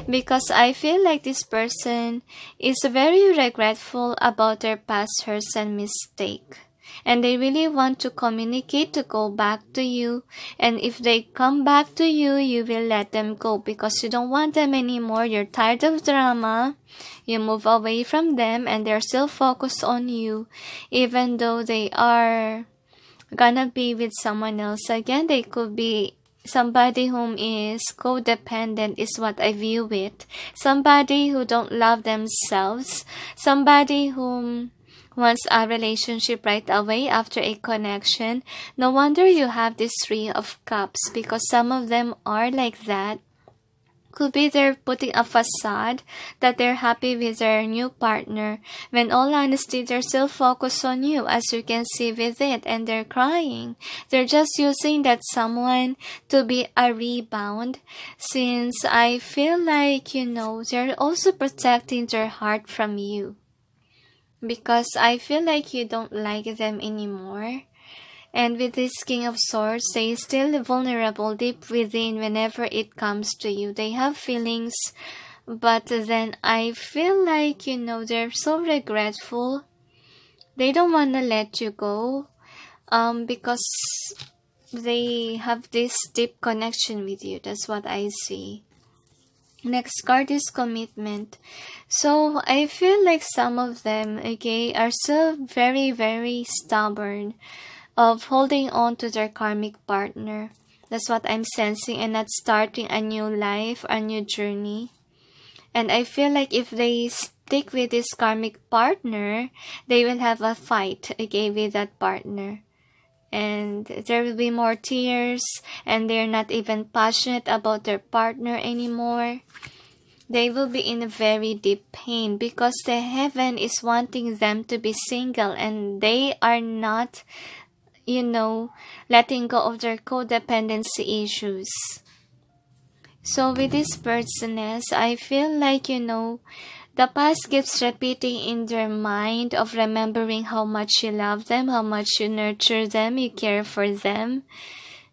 Because I feel like this person is very regretful about their past hurts and mistake. And they really want to communicate to go back to you. And if they come back to you, you will let them go because you don't want them anymore. You're tired of drama. You move away from them and they're still focused on you. Even though they are gonna be with someone else. Again, they could be somebody whom is codependent is what I view it. Somebody who don't love themselves. Somebody whom wants a relationship right away after a connection. No wonder you have this 3 of Cups, because some of them are like that. Could be they're putting a facade that they're happy with their new partner, when all honesty they're still focused on you, as you can see with it, and they're crying. They're just using that someone to be a rebound, since I feel like, they're also protecting their heart from you. Because I feel like you don't like them anymore. And with this King of Swords, they still vulnerable deep within whenever it comes to you. They have feelings, but then I feel like, they're so regretful. They don't want to let you go because they have this deep connection with you. That's what I see. Next card is commitment. So I feel like some of them, are still very, very stubborn of holding on to their karmic partner. That's what I'm sensing, and not starting a new life, a new journey. And I feel like if they stick with this karmic partner, they will have a fight, okay, with that partner. And there will be more tears, and they're not even passionate about their partner anymore. They will be in a very deep pain because the heaven is wanting them to be single, and they are not, letting go of their codependency issues. So with this personess, I feel like, the past keeps repeating in their mind of remembering how much you love them, how much you nurture them, you care for them.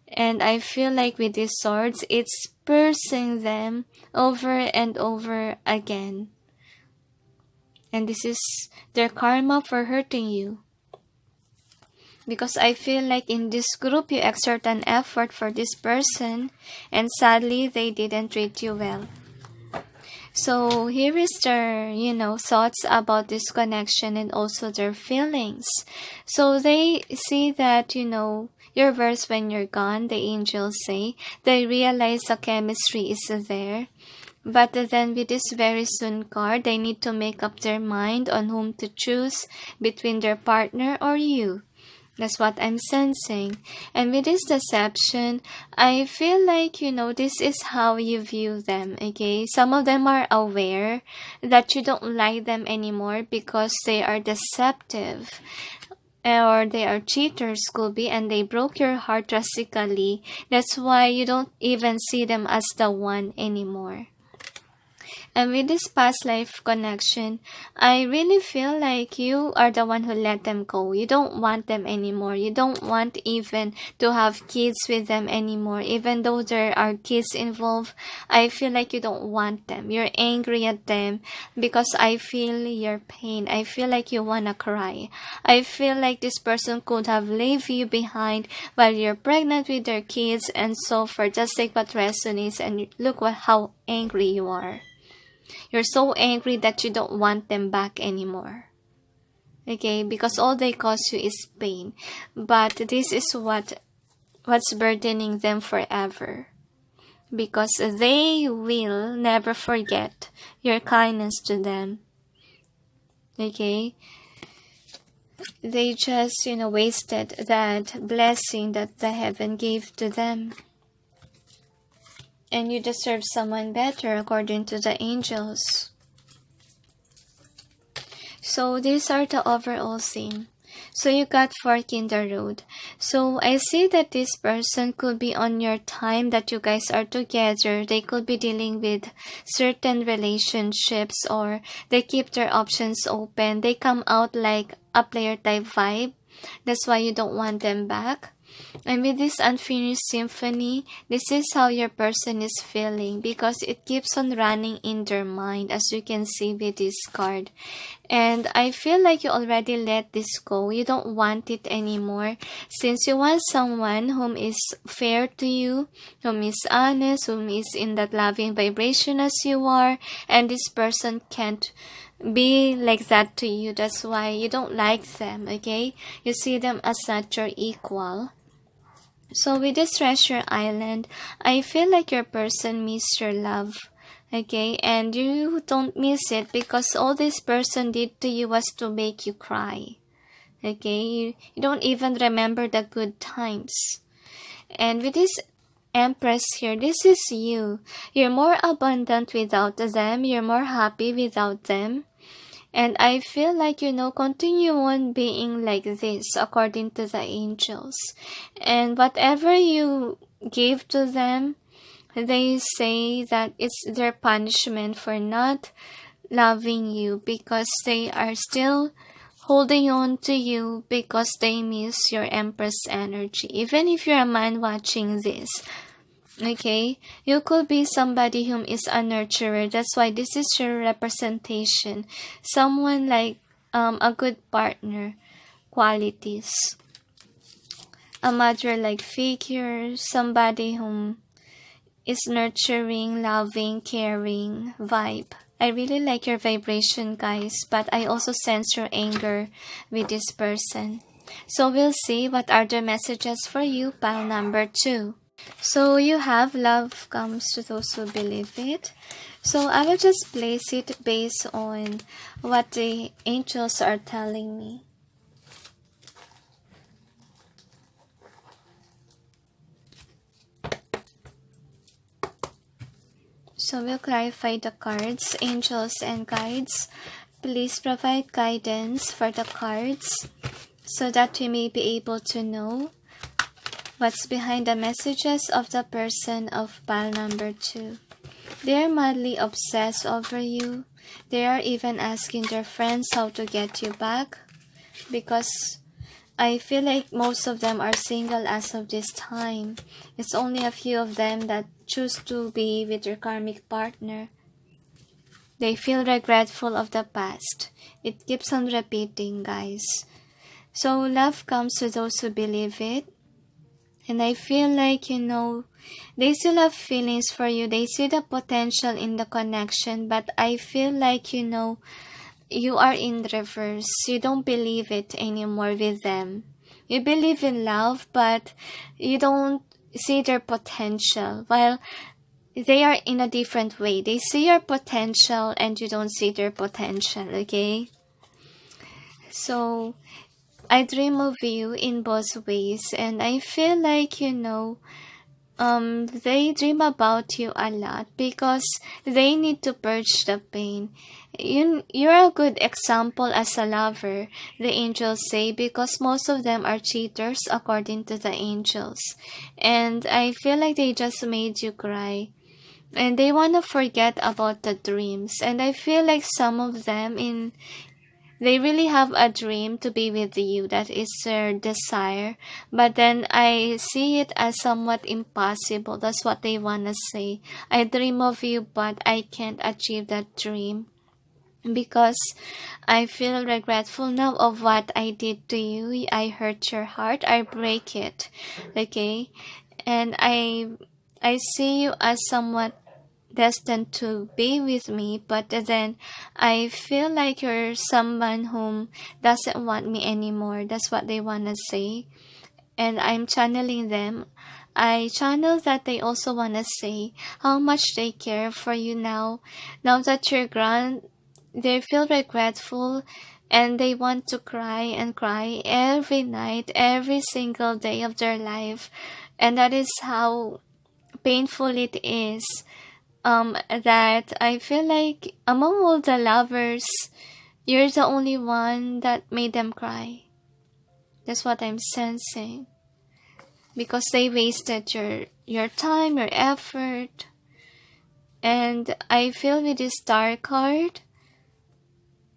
And I feel like with these swords, it's piercing them over and over again. And this is their karma for hurting you. Because I feel like in this group, you exert an effort for this person, and sadly, they didn't treat you well. So here is their, thoughts about this connection and also their feelings. So they see that, your verse when you're gone, the angels say, they realize the chemistry is there. But then with this very soon card, they need to make up their mind on whom to choose between their partner or you. That's what I'm sensing. And with this deception, I feel like, this is how you view them, okay? Some of them are aware that you don't like them anymore because they are deceptive. Or they are cheaters, could be, and they broke your heart drastically. That's why you don't even see them as the one anymore. And with this past life connection, I really feel like you are the one who let them go. You don't want them anymore. You don't want even to have kids with them anymore. Even though there are kids involved, I feel like you don't want them. You're angry at them because I feel your pain. I feel like you wanna cry. I feel like this person could have left you behind while you're pregnant with their kids and so forth. Just take what resonates and look how angry you are. You're so angry that you don't want them back anymore. Okay, because all they cause you is pain. But this is what's burdening them forever. Because they will never forget your kindness to them. Okay? They just, wasted that blessing that the heaven gave to them. And you deserve someone better according to the angels. So these are the overall theme. So you got fork in the road. So I see that this person could be on your time that you guys are together. They could be dealing with certain relationships, or they keep their options open. They come out like a player type vibe. That's why you don't want them back. And with this unfinished symphony, this is how your person is feeling because it keeps on running in their mind, as you can see with this card. And I feel like you already let this go. You don't want it anymore since you want someone whom is fair to you, whom is honest, whom is in that loving vibration as you are, and this person can't be like that to you. That's why you don't like them, okay? You see them as not your equal. So with this treasure island, I feel like your person miss your love, okay? And you don't miss it because all this person did to you was to make you cry, okay? You don't even remember the good times. And with this Empress here, this is you. You're more abundant without them. You're more happy without them. And I feel like, continue on being like this according to the angels. And whatever you give to them, they say that it's their punishment for not loving you because they are still holding on to you because they miss your Empress energy. Even if you're a man watching this, okay, you could be somebody whom is a nurturer. That's why this is your representation. Someone like a good partner qualities. A mother-like figure. Somebody whom is nurturing, loving, caring vibe. I really like your vibration, guys, but I also sense your anger with this person. So we'll see what are the messages for you, pile number 2. So you have love comes to those who believe it. So I will just place it based on what the angels are telling me. So we'll clarify the cards, angels and guides. Please provide guidance for the cards so that we may be able to know what's behind the messages of the person of pile number 2. They are madly obsessed over you. They are even asking their friends how to get you back, because I feel like most of them are single as of this time. It's only a few of them that choose to be with their karmic partner. They feel regretful of the past. It keeps on repeating, guys. So love comes to those who believe it. And I feel like, they still have feelings for you. They see the potential in the connection. But I feel like, you are in reverse. You don't believe it anymore with them. You believe in love, but you don't see their potential. While they are in a different way. They see your potential and you don't see their potential, okay? So I dream of you in both ways, and I feel like, they dream about you a lot because they need to purge the pain. You're a good example as a lover, the angels say, because most of them are cheaters according to the angels. And I feel like they just made you cry. And they want to forget about the dreams. And I feel like some of them they really have a dream to be with you. That is their desire. But then I see it as somewhat impossible. That's what they want to say. I dream of you, but I can't achieve that dream. Because I feel regretful now of what I did to you. I hurt your heart. I break it. Okay? And I see you as somewhat destined to be with me, but then I feel like you're someone whom doesn't want me anymore. That's what they want to say. And I'm channeling them. I channel that they also want to say how much they care for you now. Now that you're gone, they feel regretful and they want to cry and cry every night, every single day of their life. And that is how painful it is. That I feel like among all the lovers, you're the only one that made them cry. That's what I'm sensing. Because they wasted your time, your effort. And I feel with this star card,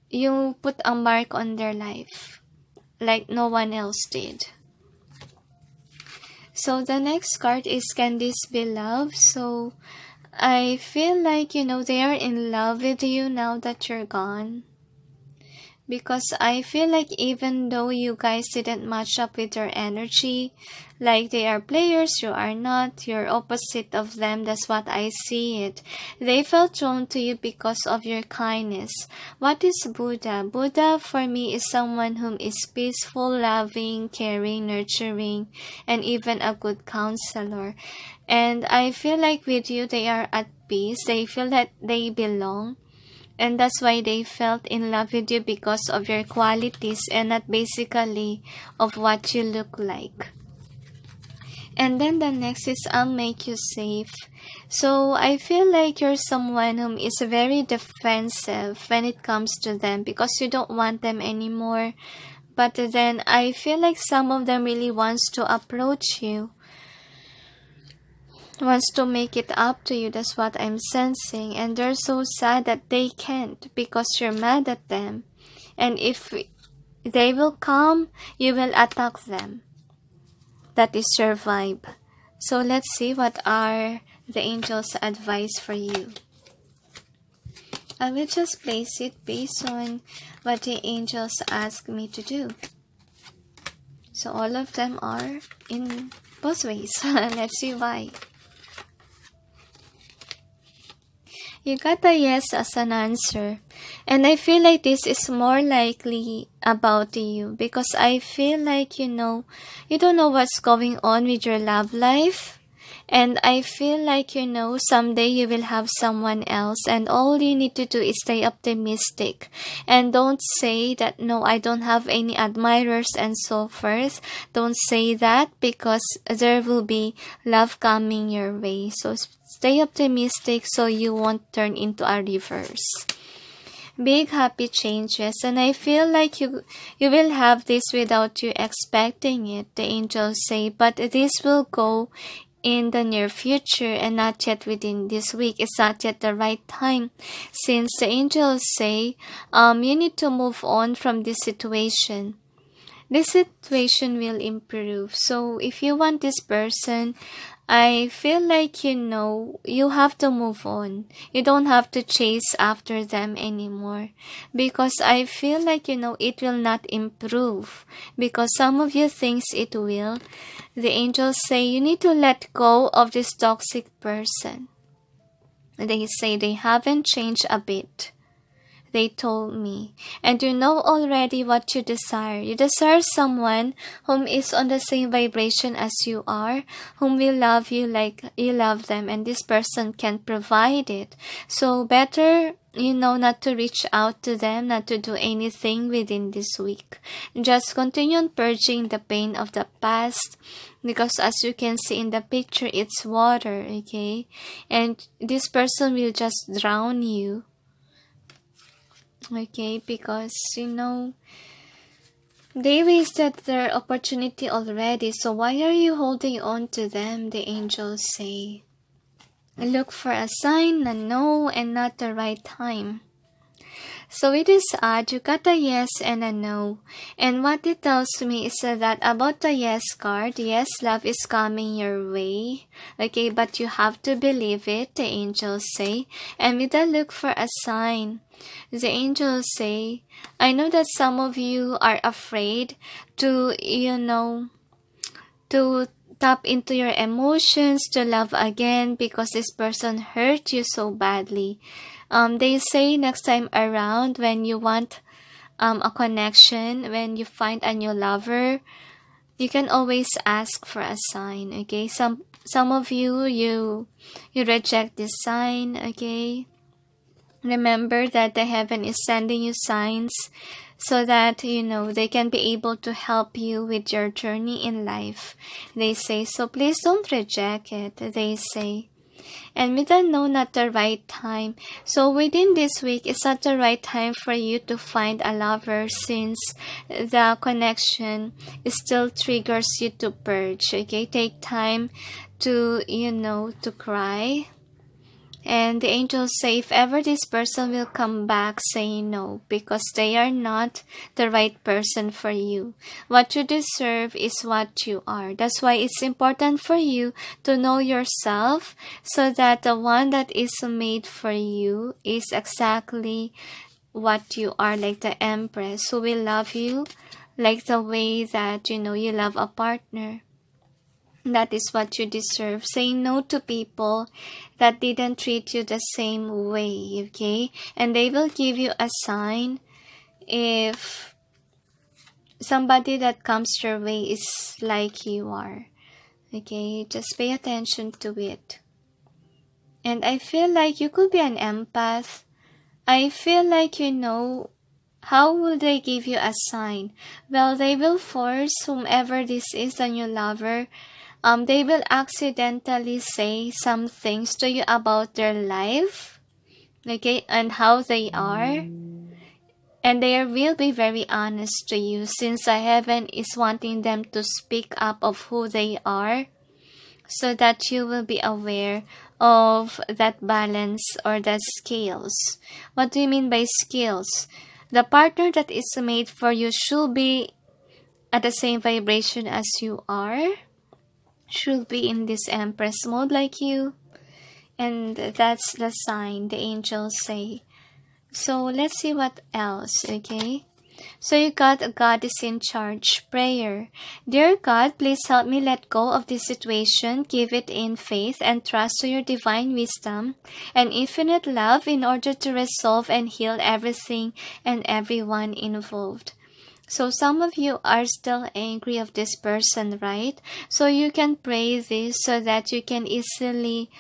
you put a mark on their life. Like no one else did. So the next card is, can this be love? So I feel like, they are in love with you now that you're gone. Because I feel like even though you guys didn't match up with your energy, like they are players, you are not, you're opposite of them, that's what I see it. They felt drawn to you because of your kindness. What is Buddha? Buddha for me is someone whom is peaceful, loving, caring, nurturing, and even a good counselor. And I feel like with you, they are at peace. They feel that they belong. And that's why they felt in love with you, because of your qualities and not basically of what you look like. And then the next is, I'll make you safe. So I feel like you're someone whom is very defensive when it comes to them because you don't want them anymore. But then I feel like some of them really wants to approach you. Wants to make it up to you. That's what I'm sensing. And they're so sad that they can't because you're mad at them. And if they will come, you will attack them. That is your vibe. So let's see what are the angels' advice for you. I will just place it based on what the angels ask me to do. So all of them are in both ways. Let's see why. You got a yes as an answer. And I feel like this is more likely about you because I feel like, you don't know what's going on with your love life. And I feel like, someday you will have someone else, and all you need to do is stay optimistic. And don't say that, no, I don't have any admirers and so forth. Don't say that, because there will be love coming your way. So stay optimistic so you won't turn into a reverse. Big happy changes, and I feel like you will have this without you expecting it, the angels say, but this will go in the near future and not yet within this week. It's not yet the right time, since the angels say you need to move on from this situation. This situation will improve. So if you want this person, I feel like, you have to move on. You don't have to chase after them anymore. Because I feel like, it will not improve. Because some of you thinks it will. The angels say you need to let go of this toxic person. They say they haven't changed a bit. They told me. And you know already what you desire. You desire someone whom is on the same vibration as you are, whom will love you like you love them, and this person can provide it. So better, not to reach out to them, not to do anything within this week. Just continue on purging the pain of the past, because as you can see in the picture, it's water, okay? And this person will just drown you. Okay, because, they wasted their opportunity already. So why are you holding on to them, the angels say. Look for a sign, a no, and not the right time. So it is odd, you got a yes and a no. And what it tells me is that about the yes card, yes, love is coming your way. Okay, but you have to believe it, the angels say. And with a look for a sign, the angels say, I know that some of you are afraid to, to tap into your emotions, to love again, because this person hurt you so badly. They say next time around, when you want a connection, when you find a new lover, you can always ask for a sign, okay? Some of you reject this sign, okay? Remember that the heaven is sending you signs so that, they can be able to help you with your journey in life. They say, so please don't reject it, they say. And we don't know not the right time. So within this week, it's not the right time for you to find a lover, since the connection still triggers you to purge. Okay, take time to, to cry. And the angels say, if ever this person will come back, say no, because they are not the right person for you. What you deserve is what you are. That's why it's important for you to know yourself, so that the one that is made for you is exactly what you are, like the Empress, who will love you like the way that, you love a partner. That is what you deserve. Say no to people that didn't treat you the same way, okay? And they will give you a sign if somebody that comes your way is like you are, okay? Just pay attention to it. And I feel like you could be an empath. I feel like, how will they give you a sign? Well, they will force whomever this is, the new lover, they will accidentally say some things to you about their life, okay, and how they are. And they will be very honest to you, since the heaven is wanting them to speak up of who they are, so that you will be aware of that balance or that scales. What do you mean by scales? The partner that is made for you should be at the same vibration as you are, should be in this Empress mode like you, and that's the sign the angels say. So let's see what else, okay? So you got God is in charge prayer. Dear God, please help me let go of this situation, give it in faith, and trust to your divine wisdom and infinite love in order to resolve and heal everything and everyone involved. So some of you are still angry of this person, right? So you can pray this so that you can easily,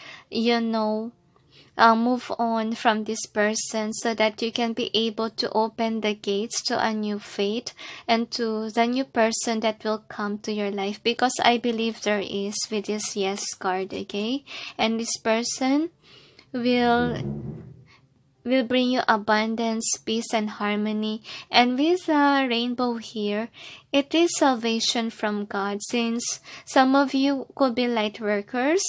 move on from this person, so that you can be able to open the gates to a new fate and to the new person that will come to your life, because I believe there is with this yes card, okay? And this person will bring you abundance, peace, and harmony. And with the rainbow here, it is salvation from God, since some of you could be light workers,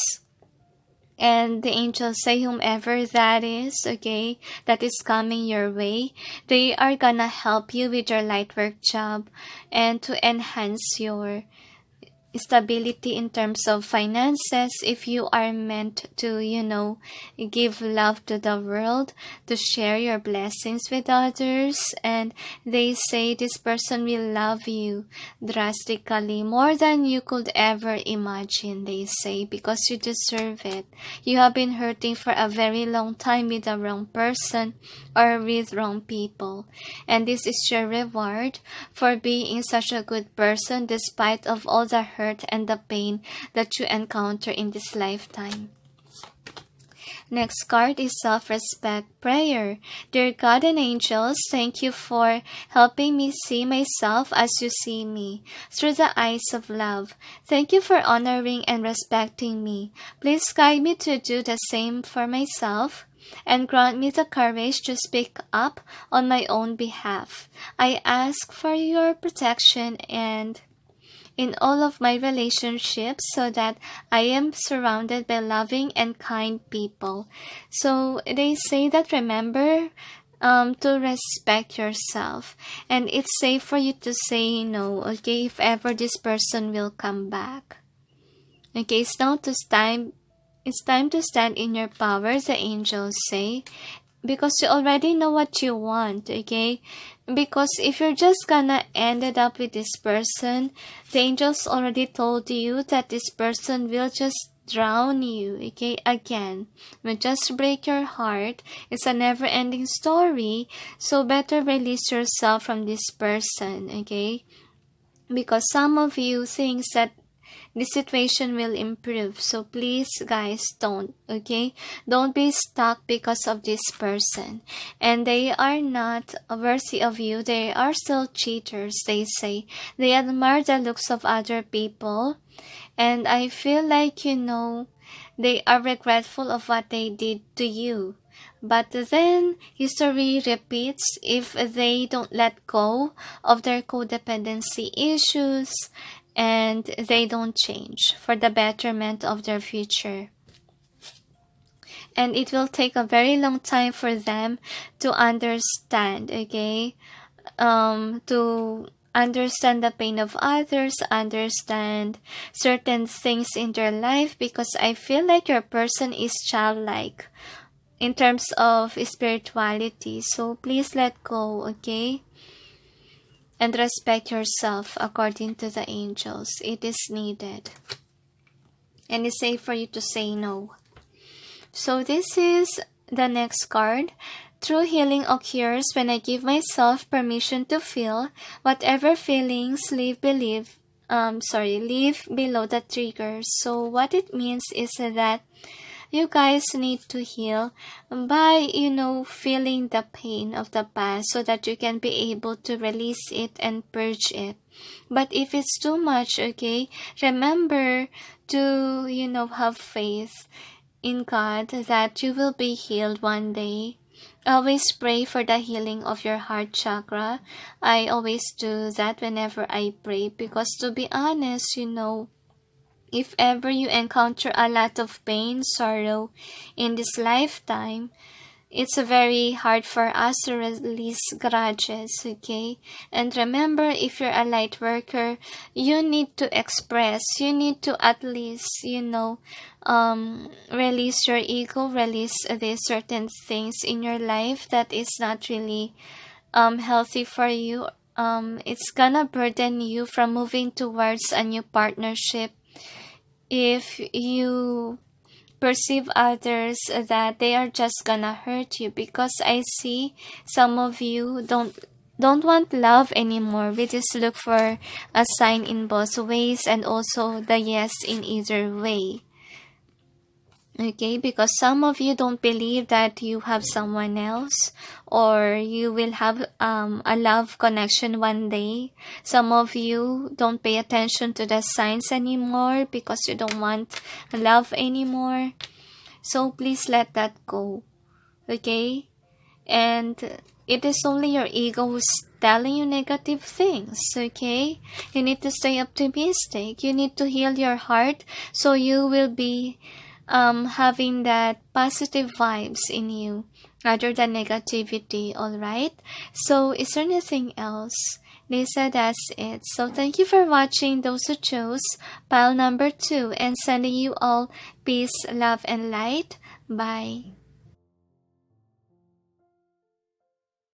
and the angels say whomever that is, okay, that is coming your way, they are gonna help you with your light work job and to enhance your stability in terms of finances. If you are meant to, give love to the world, to share your blessings with others, and they say this person will love you drastically more than you could ever imagine, they say, because you deserve it. You have been hurting for a very long time with the wrong person or with wrong people, and this is your reward for being such a good person despite of all the hurt and the pain that you encounter in this lifetime. Next card is self-respect prayer. Dear God and angels, thank you for helping me see myself as you see me, through the eyes of love. Thank you for honoring and respecting me. Please guide me to do the same for myself, and grant me the courage to speak up on my own behalf. I ask for your protection and in all of my relationships, so that I am surrounded by loving and kind people. So they say that remember to respect yourself, and it's safe for you to say no, okay, if ever this person will come back. Okay, it's time to stand in your power, the angels say, because you already know what you want, okay? Because if you're just gonna end it up with this person, the angels already told you that this person will just drown you, okay? Again, will just break your heart. It's a never-ending story, so better release yourself from this person, okay? Because some of you think that the situation will improve. So please, guys, don't, okay? Don't be stuck because of this person. And they are not worthy of you. They are still cheaters, they say. They admire the looks of other people. And I feel like, they are regretful of what they did to you. But then history repeats if they don't let go of their codependency issues and they don't change for the betterment of their future. And it will take a very long time for them to understand, okay? To understand the pain of others, understand certain things in their life, because I feel like your person is childlike in terms of spirituality. So please let go, okay? And respect yourself according to the angels. It is needed. And it's safe for you to say no. So this is the next card. True healing occurs when I give myself permission to feel whatever feelings leave below the triggers. So what it means is that you guys need to heal by, feeling the pain of the past so that you can be able to release it and purge it. But if it's too much, okay, remember to, have faith in God that you will be healed one day. Always pray for the healing of your heart chakra. I always do that whenever I pray, because to be honest, if ever you encounter a lot of pain, sorrow in this lifetime, it's very hard for us to release grudges, okay? And remember, if you're a light worker, you need to express, you need to at least, release your ego, release these certain things in your life that is not really healthy for you. It's gonna burden you from moving towards a new partnership. If you perceive others that they are just gonna hurt you, because I see some of you don't don't want love anymore. We just look for a sign in both ways and also the yes in either way. Okay, because some of you don't believe that you have someone else or you will have a love connection one day. Some of you don't pay attention to the signs anymore because you don't want love anymore. So please let that go. Okay? And it is only your ego who's telling you negative things. Okay? You need to stay optimistic. You need to heal your heart so you will be having that positive vibes in you rather than negativity. Alright, so is there anything else? Lisa, that's it. So thank you for watching, those who chose pile number 2, and sending you all peace, love, and light. Bye.